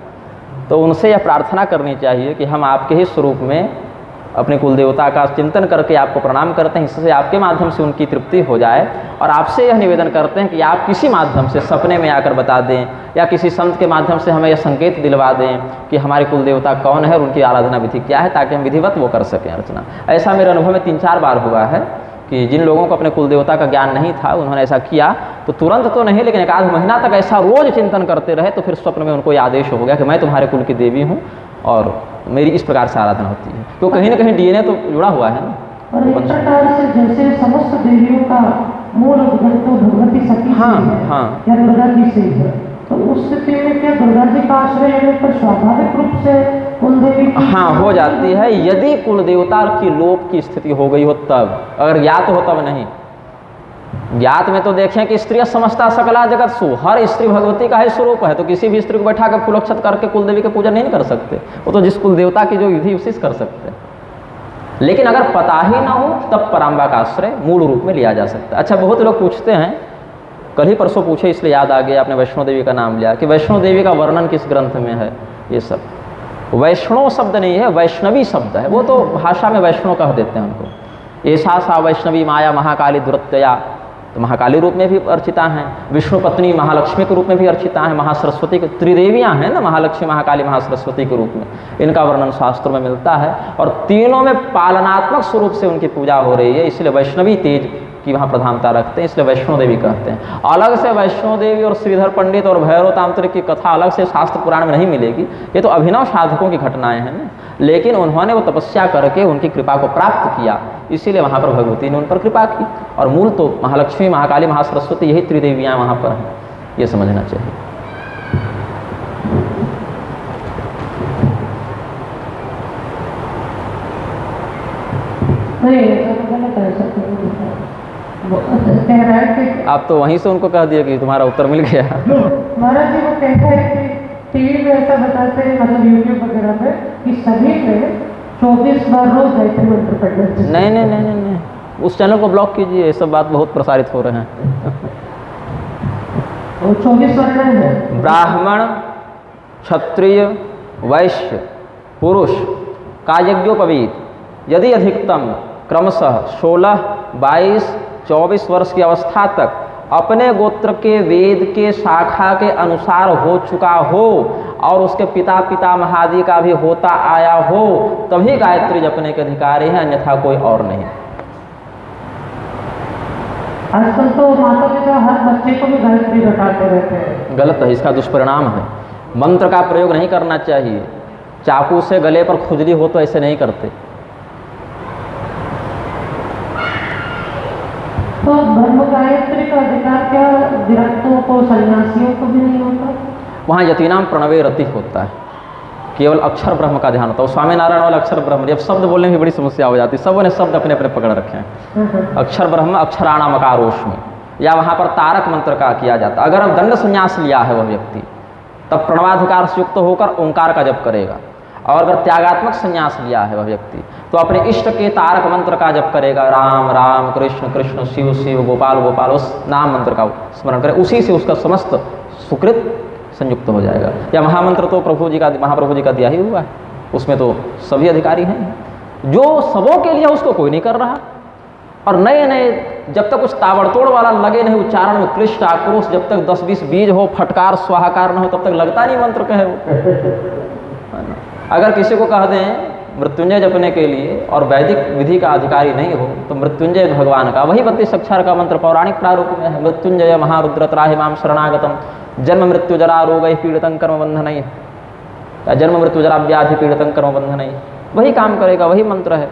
तो उनसे यह प्रार्थना करनी चाहिए कि हम आपके ही स्वरूप में अपने कुल देवता का चिंतन करके आपको प्रणाम करते हैं, इससे आपके माध्यम से उनकी तृप्ति हो जाए। और आपसे यह निवेदन करते हैं कि आप किसी माध्यम से सपने में आकर बता दें या किसी संत के माध्यम से हमें यह संकेत दिलवा दें कि हमारे कुल देवता कौन है और उनकी आराधना विधि क्या है, ताकि हम विधिवत वो कर सकें अर्चना। ऐसा मेरे अनुभव में 3-4 बार हुआ है कि जिन लोगों को अपने कुल देवता का ज्ञान नहीं था उन्होंने ऐसा किया, तो तुरंत तो नहीं लेकिन 1 आध महीना तक ऐसा रोज चिंतन करते रहे, तो फिर स्वप्न में उनको ये आदेश हो गया कि मैं तुम्हारे कुल की देवी हूँ और मेरी इस प्रकार से आराधना होती है। तो कहीं ना कहीं डीएनए तो जुड़ा हुआ है ना। और एक प्रकार से जैसे समस्त देवियों का मूल उद्गम तो भगवती सती हाँ, से है हाँ। या दुर्गा जी से है, तो उस स्थिति में क्या दुर्गा जी का आश्रय लेने पर स्वाभाविक रूप से कुल देवी हाँ हो जाती है, यदि कुल देवता की लोप की स्थिति हो गई हो तब। अगर ज्ञात हो तब नहीं। ज्ञात में तो देखें कि स्त्रियां समस्ता सकला जगत सु, हर स्त्री भगवती का ही स्वरूप है, तो किसी भी स्त्री को बैठा कर फूलोक्षत करके कुल देवी के पूजन नहीं कर सकते। वो तो जिस कुल देवता की जो विधि उसी से कर सकते हैं। लेकिन अगर पता ही ना हो तब पराम्बा का आश्रय मूल रूप में लिया जा सकता है। अच्छा, बहुत लोग पूछते हैं, कल ही परसों पूछे इसलिए याद आ गया, आपने वैष्णो देवी का नाम लिया, कि वैष्णो देवी का वर्णन किस ग्रंथ में है। ये सब वैष्णव शब्द नहीं है, वैष्णवी शब्द है। वो तो भाषा में वैष्णव कह देते हैं उनको। ऐसा सा वैष्णवी माया महाकाली दुरत्यया, तो महाकाली रूप में भी अर्चिता हैं, विष्णु पत्नी महालक्ष्मी के रूप में भी अर्चिता हैं, महासरस्वती के त्रिदेवियां हैं ना, महालक्ष्मी महाकाली महासरस्वती के रूप में। इनका वर्णन शास्त्रों में मिलता है और तीनों में पालनात्मक स्वरूप से उनकी पूजा हो रही है, इसलिए वैष्णवी तेज की वहाँ प्रधानता रखते हैं, इसलिए वैष्णो देवी कहते हैं। अलग से वैष्णो देवी और श्रीधर पंडित और भैरव तांत्रिक की कथा अलग से शास्त्र पुराण में नहीं मिलेगी। ये तो अभिनव साधकों की घटनाएं हैं ना, लेकिन उन्होंने वो तपस्या करके उनकी कृपा को प्राप्त किया, इसीलिए वहाँ पर भगवती ने उन पर कृपा की। और मूल तो महालक्ष्मी महाकाली महासरस्वती यही त्रिदेवियाँ वहाँ पर हैं, ये समझना चाहिए। आप तो वहीं से उनको कह दिया कि तुम्हारा उत्तर मिल गया। महाराज जी वो कहते हैं कि टीवी में ऐसा बताते हैं, मतलब यूट्यूब वगैरह पे, कि सभी में 24 बार रोज गायत्री मंत्र पढ़ना चाहिए। नहीं नहीं नहीं नहीं, उस चैनल को ब्लॉक कीजिए, ये सब बात बहुत प्रसारित हो रहे हैं। 24 वर्ण है, ब्राह्मण क्षत्रिय वैश्य पुरुष का यज्ञोपवीत यदि अधिकतम क्रमशः 16, 22, 24 वर्ष की अवस्था तक अपने गोत्र के वेद के शाखा के अनुसार हो चुका हो और उसके पिता पितामहादि का भी होता आया हो, तभी गायत्री जपने के अधिकारी हैं, अन्यथा कोई और नहीं। आजकल तो माता पिता हर बच्चे को भी गायत्री रटाते रहते हैं। गलत है, इसका दुष्परिणाम है। मंत्र का प्रयोग नहीं करना चाहिए। चाकू से गले पर खुजली हो तो ऐसे नहीं करते। तो ब्रह्म गायत्री का अधिकार क्या विरक्तों को, सन्यासियों को भी नहीं होता? वहाँ यतीनाम प्रणवे रति होता है, केवल अक्षर ब्रह्म का ध्यान होता है। स्वामी नारायण वाला अक्षर ब्रह्म, अब शब्द बोलने में बड़ी समस्या हो जाती है, सबों ने शब्द अपने अपने पकड़ रखे हैं। अक्षर ब्रह्म अक्षराणाम अकारोश में, या वहाँ पर तारक मंत्र का किया जाता है। अगर अब दंड संन्यास लिया है वह व्यक्ति, तब प्रणवाधिकार से युक्त होकर ओंकार का जप करेगा। और अगर त्यागात्मक संन्यास लिया है वह व्यक्ति तो अपने इष्ट के तारक मंत्र का जप करेगा, राम राम कृष्ण कृष्ण शिव शिव गोपाल गोपाल, उस नाम मंत्र का स्मरण करे, उसी से उसका समस्त सुकृत संयुक्त हो जाएगा। या महामंत्र तो प्रभु जी का, महाप्रभु जी का दिया ही हुआ है, उसमें तो सभी अधिकारी हैं। जो सबों के लिए उसको कोई नहीं कर रहा, और नए नए जब तक उस ताबड़तोड़ वाला लगे नहीं, उच्चारण में क्लिष्ट आक्रोश, जब तक 10-20 बीज हो, फटकार स्वाहाकार न हो, तब तक लगता नहीं मंत्र कहे वो। अगर किसी को कह दें मृत्युंजय जपने के लिए और वैदिक विधि का अधिकारी नहीं हो तो मृत्युंजय भगवान का वही 32 अक्षर का मंत्र पौराणिक प्रारूप में है, मृत्युंजय महारुद्र त्राहि माम शरणागतम जन्म मृत्यु जरा रोग पीड़ितं कर्म बंधन, या जन्म मृत्यु जरा व्याधि पीड़ितं कर्म बंधन, वही काम करेगा, वही मंत्र है।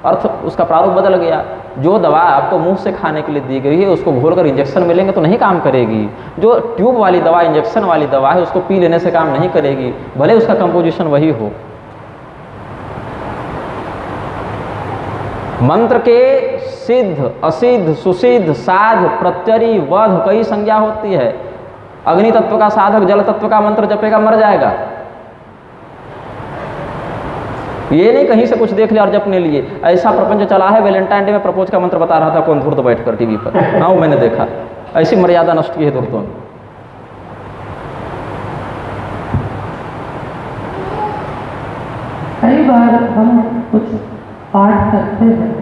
अर्थ उसका प्रारूप बदल गया। जो दवा आपको मुंह से खाने के लिए दी गई है उसको घोलकर इंजेक्शन मिलेंगे तो नहीं काम करेगी। जो ट्यूब वाली दवा, इंजेक्शन वाली दवा है, उसको पी लेने से काम नहीं करेगी, भले उसका कंपोजिशन वही हो। मंत्र के सिद्ध, असिद्ध, सुसिद्ध, साध, प्रत्यरी, वध कई संज्ञा होती है। अग्नि तत्व का साधक जल तत्व का मंत्र जपेगा मर जाएगा। ये नहीं कहीं से कुछ देख लिया और जपने लिए। ऐसा प्रपंच चला है, वैलेंटाइन डे में प्रपोज का मंत्र बता रहा था कौन धूर्त बैठकर टीवी पर, हाँ वो मैंने देखा। ऐसी मर्यादा नष्ट की है धूर्तों ने। कई बार हम कुछ पाठ करते हैं,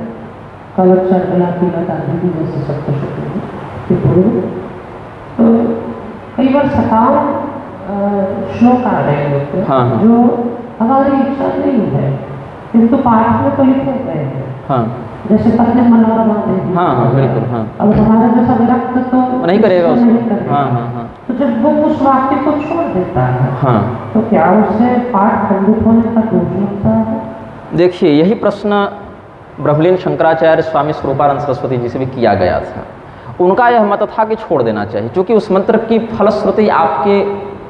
कवच चंद्रला की लतांगी जैसे सप्तशती के पूर्व, तो कई बार सकाम श्लोक आ रहे होते हैं, हाँ, हाँ। जो हमारी इच्छा नहीं है किंतु पाठ में तो लिखे गए हैं। हाँ, जैसे पत्नी मनोरमा देवी। हाँ, हाँ, बिल्कुल, हाँ। अब हमारा जैसा विरक्त तो नहीं करेगा उसको। नहीं करेगा। हाँ, हाँ, हाँ। तो जब वो उस वाक्य को छोड़ देता है, हाँ, तो क्या उससे पाठ खंडित होने का दोष लगता है? देखिए यही प्रश्न ब्रह्मलीन शंकराचार्य स्वामी स्वरूपानंद सरस्वती जी से भी किया गया था। उनका यह मत था कि छोड़ देना चाहिए, क्योंकि उस मंत्र की फलश्रुति आपके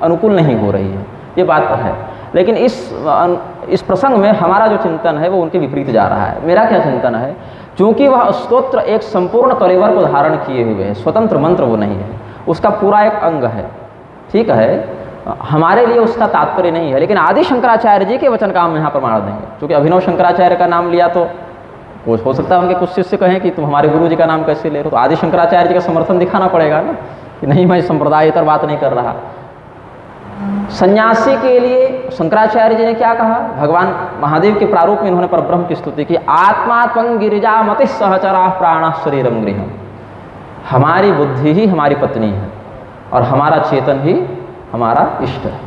अनुकूल नहीं हो रही है, ये बात है। लेकिन इस प्रसंग में हमारा जो चिंतन है वो उनके विपरीत जा रहा है। मेरा क्या चिंतन है, क्योंकि वह स्तोत्र एक संपूर्ण कलेवर को धारण किए हुए है, स्वतंत्र मंत्र वो नहीं है, उसका पूरा एक अंग है, ठीक है। हमारे लिए उसका तात्पर्य नहीं है, लेकिन आदि शंकराचार्य जी के वचन का हम यहाँ प्रमाण देंगे। क्योंकि अभिनव शंकराचार्य का नाम लिया तो हो सकता है उनके कुछ शिष्य कहें कि तुम हमारे गुरु जी का नाम कैसे ले रहे हो, तो आदि शंकराचार्य जी का समर्थन दिखाना पड़ेगा ना, कि नहीं मैं संप्रदायेतर बात नहीं कर रहा। सन्यासी के लिए शंकराचार्य जी ने क्या कहा, भगवान महादेव के प्रारूप में इन्होंने परब्रह्म की स्तुति की, आत्मा त्वं गिरिजा मति सहचरा प्राण शरीरम गृहम। हमारी बुद्धि ही हमारी पत्नी है और हमारा चेतन ही हमारा इष्ट है।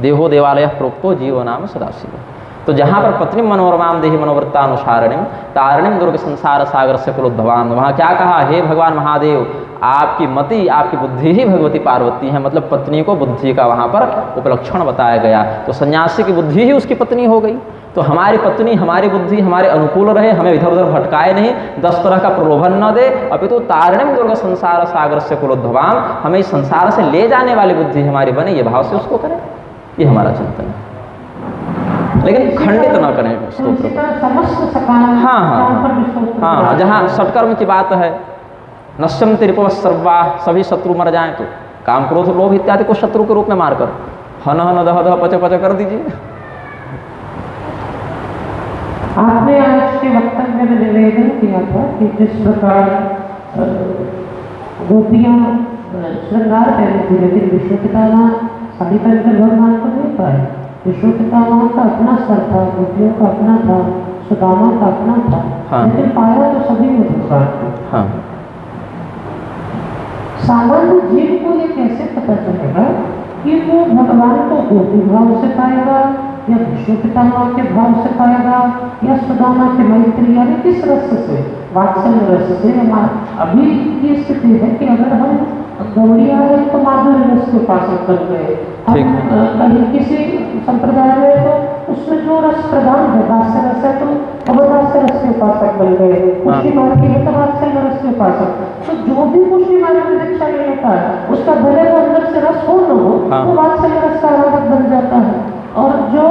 देहो देवालय प्रोक्तो जीव नाम सदाशिव। तो जहाँ पर पत्नी मनोरमाम देहि मनोवृत्तानुसारणिम तारणिम दुर्ग संसार सागर से कुलोद्भवान, वहाँ क्या कहा, हे भगवान महादेव आपकी मति, आपकी बुद्धि ही भगवती पार्वती है, मतलब पत्नी को बुद्धि का वहाँ पर उपलक्षण बताया गया। तो सन्यासी की बुद्धि ही उसकी पत्नी हो गई। तो हमारी पत्नी, हमारी बुद्धि हमारे अनुकूल रहे, हमें इधर उधर भटकाए नहीं, 10 तरह का प्रलोभन न दे, अपितु तारणिम दुर्ग संसार सागर से कुलोद्भवान, हमें इस संसार से ले जाने वाली बुद्धि हमारी बने, ये भाव से उसको करें, ये हमारा चिंतन है। लेकिन खंडित न करें स्तोत्र को। हाँ हाँ हाँ, जहाँ सटकर्म की बात है, नश्यम तिरिपव सर्वा, सभी शत्रु मर जाएं, तो काम क्रोध लोभ इत्यादि को शत्रु के रूप में मारकर हन हन दह दह पच पच कर दीजिए। आपने आज के वक्तव्य में निवेदन किया था कि जिस प्रकार गोपियाँ श्रृंगार पहने थी, लेकिन विष्णु पितामह साड़ी पहनकर भगवान को नहीं पाए। विष्णु पितामह का अपना स्तर था, गोपियों का अपना था, सुदामा का अपना था, हाँ। लेकिन पाया तो सभी को भगवान को। हाँ। सामान्य जीव को ये कैसे पता चलेगा कि वो भगवान को गोपी भाव से पाएगा या विष्णु पितामह के भाव से पाएगा या सुदामा के मैत्री, यानी किस रस से, वात्सल्य रस से। अभी की स्थिति है कि अगर हम गौड़िया है तो माधुर्य रस के उपासक कर गए, हम कहीं किसी संप्रदाय में तो उसमें जो रस प्रधान है दास्य रस है तो अवदास्य रस के उपासक बन गए, पुष्टि मार्ग की है तो वात्सल्य रस के उपासक। तो जो भी पुष्टि मार्ग में दीक्षा लेता है उसका भले वो अंदर से रस हो न हो, वो वात्सल्य रस का आराधक बन जाता है। और जो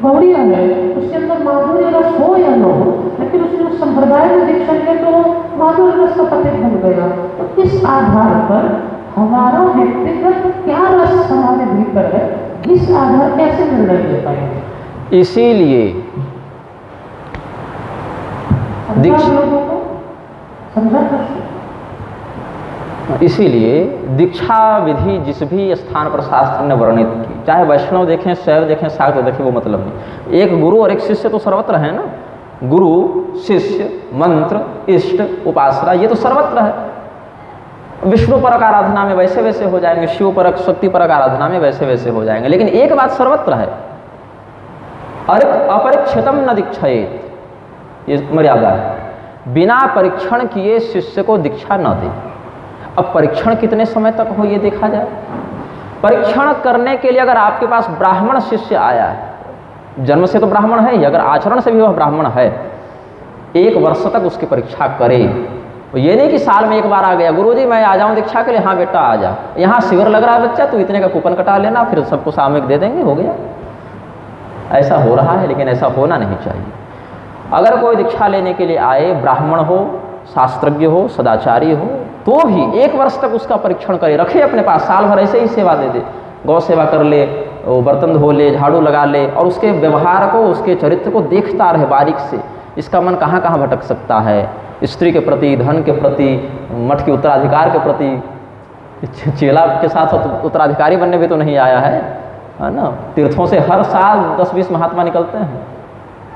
गौड़िया है उसके अंदर माधुर्य रस हो या न हो, लेकिन उसने उस संप्रदाय में दीक्षा लिया तो माधुर्य रस का पथिक बन गया। तो इस आधार पर हमारा व्यक्तिगत क्या रस हमारे भीतर है इस आधार कैसे निर्णय ले पाएंगे? इसीलिए लोगों को समझा कर, इसीलिए दीक्षा विधि जिस भी स्थान पर शास्त्र ने वर्णित की, चाहे वैष्णव देखें, शैव देखें, शाक्त देखें, वो मतलब नहीं। एक गुरु और एक शिष्य तो सर्वत्र है ना। गुरु, शिष्य, मंत्र, इष्ट, उपासना, ये तो सर्वत्र है। विष्णु परक आराधना में वैसे वैसे हो जाएंगे, शिव परक, शक्ति परक आराधना में वैसे वैसे हो जाएंगे। लेकिन एक बात सर्वत्र है, अपरीक्षितम न दीक्षयेत, ये मर्यादा है। बिना परीक्षण किए शिष्य को दीक्षा न दे। अब परीक्षण कितने समय तक हो ये देखा जाए। परीक्षण करने के लिए अगर आपके पास ब्राह्मण शिष्य आया है, जन्म से तो ब्राह्मण है ही, अगर आचरण से भी वह ब्राह्मण है, 1 वर्ष तक उसकी परीक्षा करे। ये नहीं कि साल में एक बार आ गया, गुरुजी मैं आ जाऊं दीक्षा के लिए, हाँ बेटा आ जा, यहाँ शिविर लग रहा है बच्चा, तो इतने का कूपन कटा लेना, फिर सबको सामूहिक दे देंगे, हो गया। ऐसा हो रहा है, लेकिन ऐसा होना नहीं चाहिए। अगर कोई दीक्षा लेने के लिए आए, ब्राह्मण हो, शास्त्रज्ञ हो, सदाचारी हो, तो भी 1 वर्ष तक उसका परीक्षण करे, रखे अपने पास, साल भर ऐसे ही सेवा दे दे, गौ सेवा कर ले, बर्तन धो ले, झाड़ू लगा ले, और उसके व्यवहार को, उसके चरित्र को देखता रहे बारीक से। इसका मन कहाँ कहाँ भटक सकता है, स्त्री के प्रति, धन के प्रति, मठ के उत्तराधिकार के प्रति। चेला के साथ उत्तराधिकारी बनने भी तो नहीं आया है ना। तीर्थों से हर साल 10-20 महात्मा निकलते हैं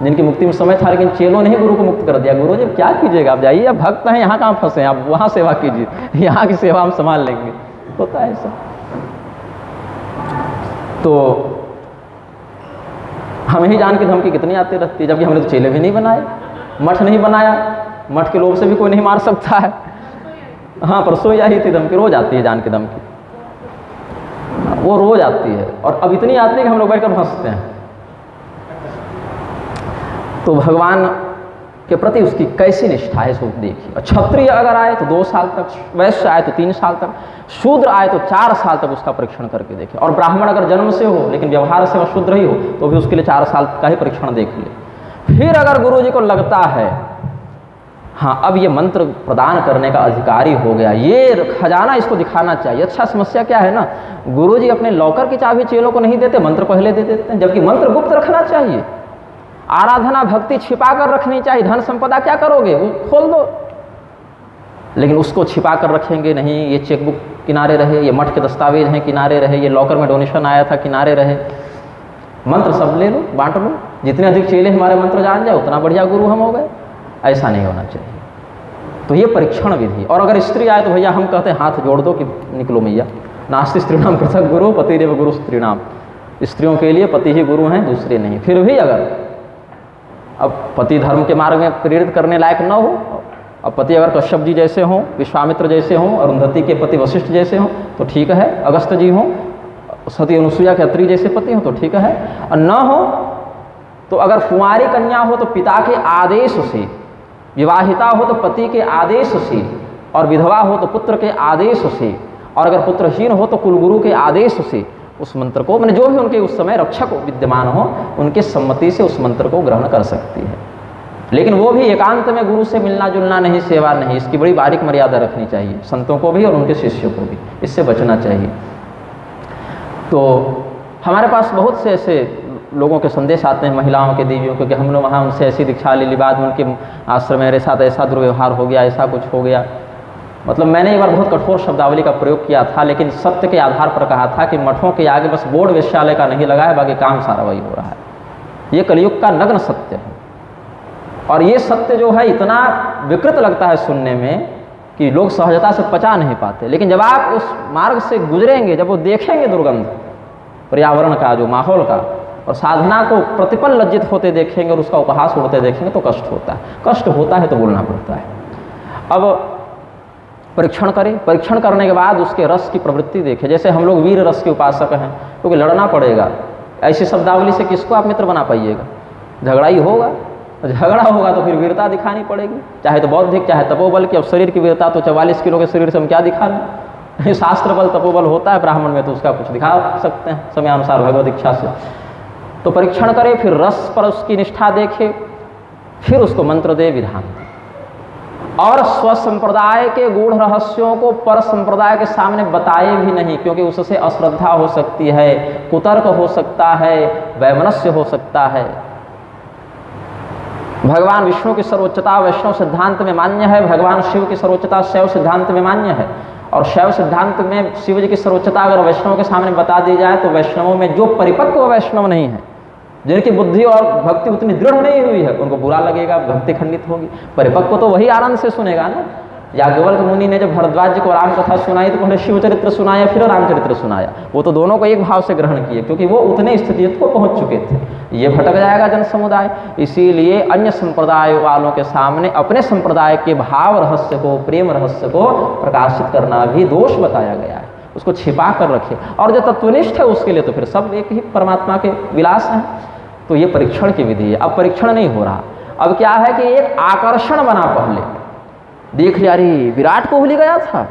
जिनकी मुक्ति में समय था, लेकिन चेलों ने ही गुरु को मुक्त कर दिया। गुरु जी क्या कीजिएगा, आप जाइए, आप भक्त हैं, यहाँ कहाँ फंसे, आप वहाँ सेवा कीजिए, यहाँ की सेवा हम संभाल लेंगे। होता है ऐसा। तो हमें ही जान की धमकी कितनी आती रहती है, जबकि हमने तो चेले भी नहीं बनाए, मठ नहीं बनाया, मठ के लोभ से भी कोई नहीं मार सकता है। हाँ, परसों ही आई थी धमकी, रोज आती है जान की धमकी, वो रोज आती है, और अब इतनी आती है कि हम लोग बैठकर हंसते हैं। तो भगवान के प्रति उसकी कैसी निष्ठा है, सब देखिए। क्षत्रिय अगर आए तो 2 साल तक, वैश्य आए तो 3 साल तक, शूद्र आए तो 4 साल तक उसका परीक्षण करके देखे। और ब्राह्मण अगर जन्म से हो लेकिन व्यवहार से वह शुद्ध ही हो तो भी उसके लिए 4 साल का ही परीक्षण देख ले। फिर अगर गुरु जी को लगता है हाँ अब ये मंत्र प्रदान करने का अधिकारी हो गया, ये खजाना इसको दिखाना चाहिए। अच्छा, समस्या क्या है ना, गुरु जी अपने लॉकर की चाबी चेलों को नहीं देते, मंत्र पहले दे देते हैं, जबकि मंत्र गुप्त रखना चाहिए। आराधना भक्ति छिपा कर रखनी चाहिए। धन संपदा क्या करोगे, वो खोल दो, लेकिन उसको छिपा कर रखेंगे नहीं। ये चेकबुक किनारे रहे, ये मठ के दस्तावेज हैं किनारे रहे, ये लॉकर में डोनेशन आया था किनारे रहे। मंत्र सब ले लो, बांट लो, जितने अधिक चेले हमारे मंत्र जान जाए उतना बढ़िया गुरु हम हो गए। ऐसा नहीं होना चाहिए। तो ये परीक्षण विधि। और अगर स्त्री आए तो भैया हम कहते हैं हाथ जोड़ दो कि निकलो मैया। नास्ति स्त्रीणाम पृथक गुरु पतिरेव गुरु स्त्रीणाम, स्त्रियों के लिए पति ही गुरु हैं, दूसरे नहीं। फिर भी अगर अब पति धर्म के मार्ग में प्रेरित करने लायक न हो, अब पति अगर कश्यप जी जैसे हों, विश्वामित्र जैसे हों, अरुंधति के पति वशिष्ठ जैसे हों तो ठीक है, अगस्त जी हों, सती अनुसुईया के अत्रि जैसे पति हों तो ठीक है। और न हो तो अगर कुंवारी कन्या हो तो पिता के आदेश से, विवाहिता हो तो पति के आदेश से, और विधवा हो तो पुत्र के आदेश से, और अगर पुत्रहीन हो तो कुलगुरु के आदेश से उस मंत्र को, मैंने जो भी उनके उस समय रक्षक विद्यमान हो, उनके सम्मति से उस मंत्र को ग्रहण कर सकती है। लेकिन वो भी एकांत में गुरु से मिलना जुलना नहीं, सेवा नहीं। इसकी बड़ी बारीक मर्यादा रखनी चाहिए, संतों को भी और उनके शिष्यों को भी, इससे बचना चाहिए। तो हमारे पास बहुत से ऐसे लोगों के संदेश आते हैं, महिलाओं के, देवियों के, कि हमने वहाँ उनसे ऐसी दीक्षा ले ली, बाद में उनके आश्रम मेरे साथ ऐसा दुर्व्यवहार हो गया, ऐसा कुछ हो गया। मतलब मैंने एक बार बहुत कठोर शब्दावली का प्रयोग किया था, लेकिन सत्य के आधार पर कहा था कि मठों के आगे बस बोर्ड वेश्यालय का नहीं लगा है, बाकी काम सारा वही हो रहा है। ये कलयुग का नग्न सत्य है। और ये सत्य जो है इतना विकृत लगता है सुनने में कि लोग सहजता से पचा नहीं पाते। लेकिन जब आप उस मार्ग से गुजरेंगे, जब वो देखेंगे दुर्गंध पर्यावरण का, जो माहौल का, और साधना को प्रतिपल लज्जित होते देखेंगे और उसका उपहास उड़ते देखेंगे तो कष्ट होता है। कष्ट होता है तो बोलना पड़ता है। अब परीक्षण करें, परीक्षण करने के बाद उसके रस की प्रवृत्ति देखें। जैसे हम लोग वीर रस के उपासक हैं, क्योंकि लड़ना पड़ेगा। ऐसी शब्दावली से किसको आप मित्र बना पाइएगा, झगड़ा ही होगा। झगड़ा होगा तो फिर वीरता दिखानी पड़ेगी, चाहे तो बौद्धिक चाहे तपोबल की। अब शरीर की वीरता तो 44 किलो के शरीर से हम क्या दिखा लें। शास्त्र बल तपोबल होता है ब्राह्मण में, तो उसका कुछ दिखा सकते हैं समयानुसार भगवत इच्छा से। तो परीक्षण करें, फिर रस पर उसकी निष्ठा देखे, फिर उसको मंत्र दे, विधान दे। और स्वसंप्रदाय के गूढ़ रहस्यों को पर संप्रदाय के सामने बताए भी नहीं, क्योंकि उससे अश्रद्धा हो सकती है, कुतर्क हो सकता है, वैमनस्य हो सकता है। भगवान विष्णु की सर्वोच्चता वैष्णव सिद्धांत में मान्य है, भगवान शिव की सर्वोच्चता शैव सिद्धांत में मान्य है। और शैव सिद्धांत में शिव जी की सर्वोच्चता अगर वैष्णव के सामने बता दी जाए तो वैष्णवों में जो परिपक्व वैष्णव नहीं है, जिनकी बुद्धि और भक्ति उतनी दृढ़ नहीं हुई है, उनको बुरा लगेगा, भक्ति खंडित होगी। परिपक्व तो वही आनंद से सुनेगा ना। याज्ञवल्क्य मुनि ने जब भरद्वाज जी को राम कथा सुनाई तो पहले शिव चरित्र सुनाया, फिर रामचरित्र सुनाया। वो तो दोनों को एक भाव से ग्रहण किए, क्योंकि वो उतने स्थिति को पहुंच चुके थे। ये भटक जाएगा जन समुदाय, इसीलिए अन्य संप्रदाय वालों के सामने अपने संप्रदाय के भाव रहस्य को, प्रेम रहस्य को प्रकाशित करना भी दोष बताया गया है। उसको छिपा कर रखे। और जो तत्वनिष्ठ है उसके लिए तो फिर सब एक ही परमात्मा के विलास हैं। तो ये परीक्षण की विधि है। अब परीक्षण नहीं हो रहा, अब क्या है कि एक आकर्षण बना। पहले देख लिया, अरे विराट कोहली गया था,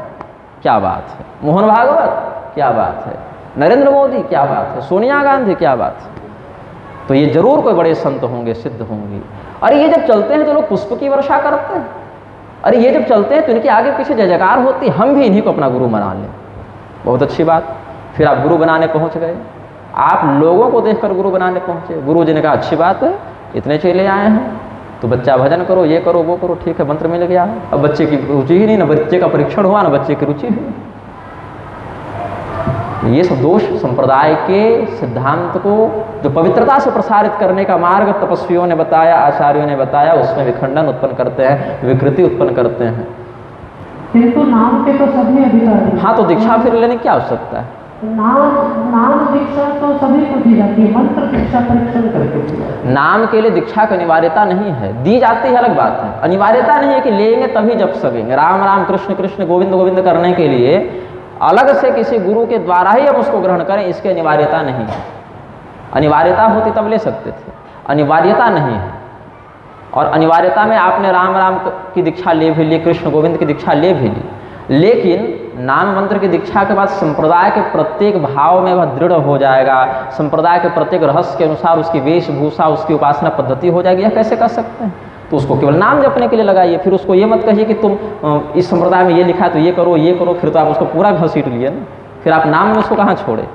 क्या बात है, मोहन भागवत क्या बात है, नरेंद्र मोदी क्या बात है, सोनिया गांधी क्या बात है, तो ये जरूर कोई बड़े संत होंगे, सिद्ध होंगे। अरे ये जब चलते हैं तो लोग पुष्प की वर्षा करते हैं, अरे ये जब चलते हैं तो इनके आगे पीछे जय जयकार होती, हम भी इन्हीं को अपना गुरु बना लें। बहुत अच्छी बात। फिर आप गुरु बनाने पहुंच गए, आप लोगों को देखकर गुरु बनाने पहुंचे। गुरु जी ने कहा अच्छी बात है, इतने चेले आए हैं तो बच्चा भजन करो, ये करो, वो करो, ठीक है, मंत्र मिल गया है। अब बच्चे की रुचि ही नहीं, ना बच्चे का परीक्षण हुआ, ना बच्चे की रुचि हुई। ये सब दोष संप्रदाय के सिद्धांत को जो पवित्रता से प्रसारित करने का मार्ग तपस्वियों ने बताया, आचार्यों ने बताया, उसमें विखंडन उत्पन्न करते हैं, विकृति उत्पन्न करते हैं। तो नाम के तो सभी अधिकारी। हाँ, तो दीक्षा फिर लेने की क्या आवश्यकता है? नाम दीक्षा तो सभी को दी जाती है, मंत्र दीक्षा परीक्षण करके। नाम के लिए दीक्षा की अनिवार्यता नहीं है, दी जाती है अलग बात है। अनिवार्यता नहीं है कि लेंगे तभी जप सकेंगे। राम राम कृष्ण कृष्ण गोविंद गोविंद करने के लिए अलग से किसी गुरु के द्वारा ही हम उसको ग्रहण करें, इसकी अनिवार्यता नहीं है। अनिवार्यता होती तब ले सकते थे, अनिवार्यता नहीं है। और अनिवार्यता में आपने राम राम की दीक्षा ले भी ली, कृष्ण गोविंद की दीक्षा ले भी ली, लेकिन नाम मंत्र की दीक्षा के बाद संप्रदाय के प्रत्येक भाव में वह दृढ़ हो जाएगा, संप्रदाय के प्रत्येक रहस्य के अनुसार उसकी वेशभूषा, उसकी उपासना पद्धति हो जाएगी। यह कैसे कर सकते हैं? तो उसको केवल नाम जपने के लिए लगाइए। फिर उसको ये मत कहिए कि तुम इस संप्रदाय में ये लिखा है तो ये करो, ये करो, फिर तो आप उसको पूरा घसीट लिए ना, फिर आप नाम में उसको कहाँ छोड़े।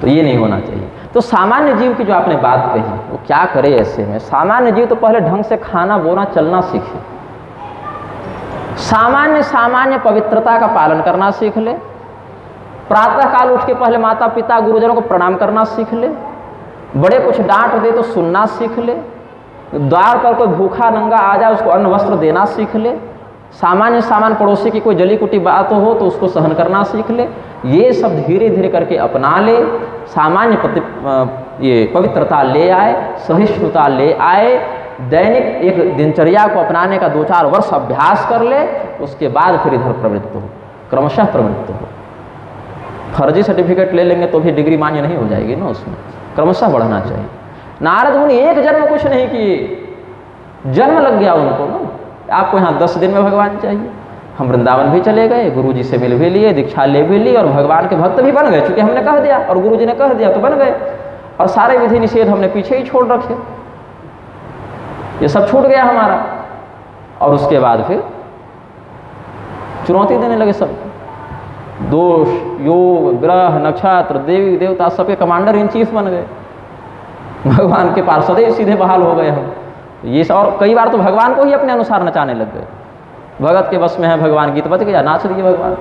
तो ये नहीं होना चाहिए। तो सामान्य जीव की जो आपने बात कही, वो क्या करे ऐसे में? सामान्य जीव तो पहले ढंग से खाना बोना चलना सीखे, सामान्य पवित्रता का पालन करना सीख ले, प्रातः काल उठ के पहले माता पिता गुरुजनों को प्रणाम करना सीख ले, बड़े कुछ डांट दे तो सुनना सीख ले, द्वार पर कोई भूखा नंगा आ जाए उसको अन्न वस्त्र देना सीख ले, सामान्य पड़ोसी की कोई जली कुटी बात हो तो उसको सहन करना सीख ले। ये सब धीरे धीरे करके अपना ले, ये पवित्रता ले आए, सहिष्णुता ले आए, दैनिक एक दिनचर्या को अपनाने का 2-4 वर्ष अभ्यास कर ले, उसके बाद फिर इधर प्रवृत्त हो, क्रमशः प्रवृत्त हो। फर्जी सर्टिफिकेट ले लेंगे तो भी डिग्री मान्य नहीं हो जाएगी ना, उसमें क्रमशः बढ़ना चाहिए। नारद मुनि एक जन्म कुछ नहीं किए, जन्म लग गया उनको ना। आपको यहाँ 10 दिन में भगवान चाहिए। हम वृंदावन भी चले गए, गुरु जी से मिल भी लिए, दीक्षा ले भी ली और भगवान के भक्त भी बन गए, चूँकि हमने कह दिया और गुरु जी ने कह दिया तो बन गए। और सारे विधि निषेध हमने पीछे ही छोड़ रखे, ये सब छूट गया हमारा। और उसके बाद फिर चुनौती देने लगे सब, दोष, योग, ग्रह, नक्षत्र, देवी देवता सबके कमांडर इन चीफ बन गए, भगवान के पार्षद ही सीधे बहाल हो गए हम। ये और कई बार तो भगवान को ही अपने अनुसार नचाने लग गए। भगत के बस में है भगवान, गीत बज गया, नाच दिए भगवान।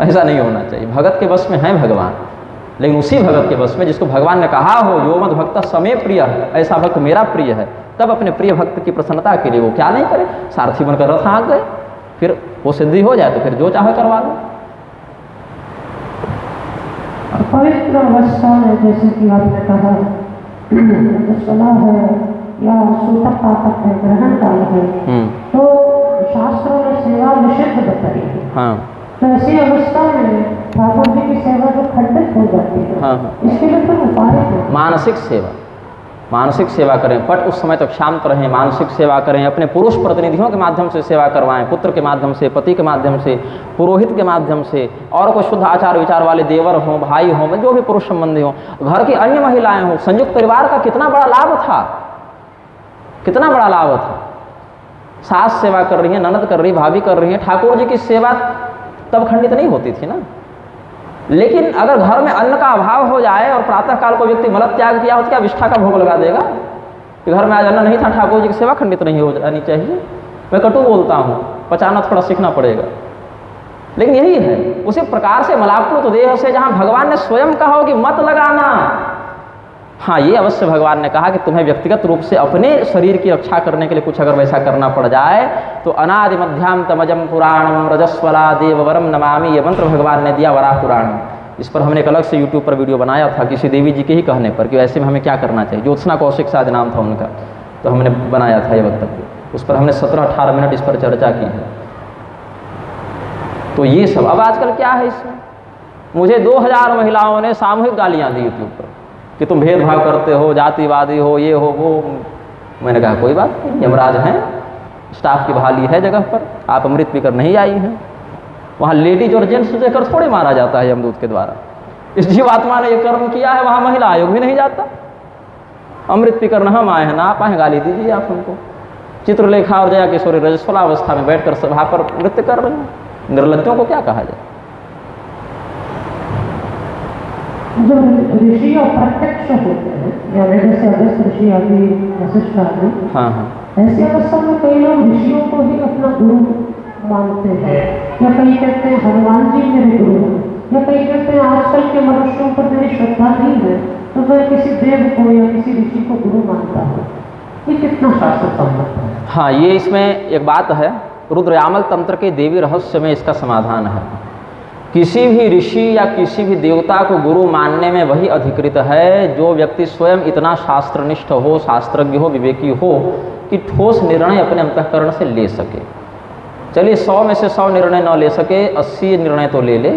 ऐसा नहीं होना चाहिए। भगत के बस में है भगवान, लेकिन उसी भगत के बस में जिसको भगवान ने कहा हो यो मत भक्त समय प्रिय है, ऐसा भक्त मेरा प्रिय है, तब अपने प्रिय भक्त की प्रसन्नता के लिए वो क्या नहीं करे, सारथी बनकर रथ हाँक गए। फिर वो सिद्धि हो जाए तो फिर जो चाहे करवा लो। पवित्र अवस्था में जैसे कि आपने कहा जो सलाह है या सूतक पातक है, ग्रहण काल है, तो शास्त्रों में सेवा निषिद्ध बताई है। हाँ। तो ऐसी अवस्था में ठाकुर जी की सेवा जो खंडित हो जाती है, हाँ। इसके लिए तो उपाय है। मानसिक सेवा करें, पट उस समय तक शांत रहें, मानसिक सेवा करें, अपने पुरुष प्रतिनिधियों के माध्यम से सेवा करवाएं, पुत्र के माध्यम से, पति के माध्यम से, पुरोहित के माध्यम से, और कोई शुद्ध आचार विचार वाले देवर हों, भाई हों, जो भी पुरुष संबंधी हों, घर की अन्य महिलाएं हों। संयुक्त परिवार का कितना बड़ा लाभ था, कितना बड़ा लाभ था। सास सेवा कर रही हैं, ननद कर रही, भाभी कर रही हैं, ठाकुर जी की सेवा तब खंडित नहीं होती थी ना। लेकिन अगर घर में अन्न का अभाव हो जाए और प्रातःकाल को व्यक्ति मल त्याग किया हो तो क्या विष्ठा का भोग लगा देगा कि घर में आज अन्न नहीं था, ठाकुर जी की सेवा खंडित नहीं हो जानी चाहिए। मैं कटु बोलता हूँ, पचाना थोड़ा सीखना पड़ेगा, लेकिन यही है। उसी प्रकार से मलाप्लुत देह से जहाँ भगवान ने स्वयं कहा हो कि मत लगाना, हाँ ये अवश्य भगवान ने कहा कि तुम्हें व्यक्तिगत रूप से अपने शरीर की रक्षा करने के लिए कुछ अगर वैसा करना पड़ जाए तो अनादि मध्याम तमजम पुराणम रजस्वला देववरम नमामि, ये मंत्र भगवान ने दिया वराह पुराण में। इस पर हमने एक अलग से यूट्यूब पर वीडियो बनाया था किसी देवी जी के ही कहने पर कि ऐसे में हमें क्या करना चाहिए। ज्योत्सना कौशिक शायद नाम था उनका, तो हमने बनाया था ये वक्तव्य। उस पर हमने 17-18 मिनट इस पर चर्चा की है। तो ये सब अब आजकल क्या है इसमें, मुझे 2000 महिलाओं ने सामूहिक गालियाँ दी यूट्यूब पर कि तुम भेदभाव करते हो, जातिवादी हो, ये हो वो। मैंने कहा कोई बात नहीं, यमराज हैं, स्टाफ की बहाली है जगह पर, आप अमृत पीकर नहीं आई हैं। वहाँ लेडीज और जेंट्स देकर थोड़े मारा जाता है यमदूत के द्वारा। इस जीवात्मा ने ये कर्म किया है, वहाँ महिला आयोग भी नहीं जाता। अमृत पीकर न हम आए हैं ना आप आए, गाली दीजिए आप हमको। चित्रलेखा और जया किशोरी रजस्वला अवस्था में बैठकर सभा पर नृत्य कर रहे हैं, निर्लज्जों को क्या कहा जाए। जो ऋषि और प्रत्यक्ष होते हैं, यानी जैसे अगस्त ऋषि आदि, वशिष्ठ आदि, हाँ हाँ, ऐसी अवस्था में कई लोग ऋषियों को ही अपना गुरु मानते हैं, या कई कहते हैं हनुमान जी मेरे गुरु हैं, या कई कहते हैं आजकल के मनुष्यों पर मेरी श्रद्धा नहीं है तो मैं किसी देव को या किसी ऋषि को गुरु मानता हूँ। ये कितना शास्त्र सम्मत है? हाँ, ये इसमें एक बात है, रुद्रयामल तंत्र के देवी रहस्य में इसका समाधान है। किसी भी ऋषि या किसी भी देवता को गुरु मानने में वही अधिकृत है जो व्यक्ति स्वयं इतना शास्त्रनिष्ठ हो, शास्त्रज्ञ हो, विवेकी हो कि ठोस निर्णय अपने अंतःकरण से ले सके। चलिए 100 में से 100 निर्णय न ले सके, 80 निर्णय तो ले ले,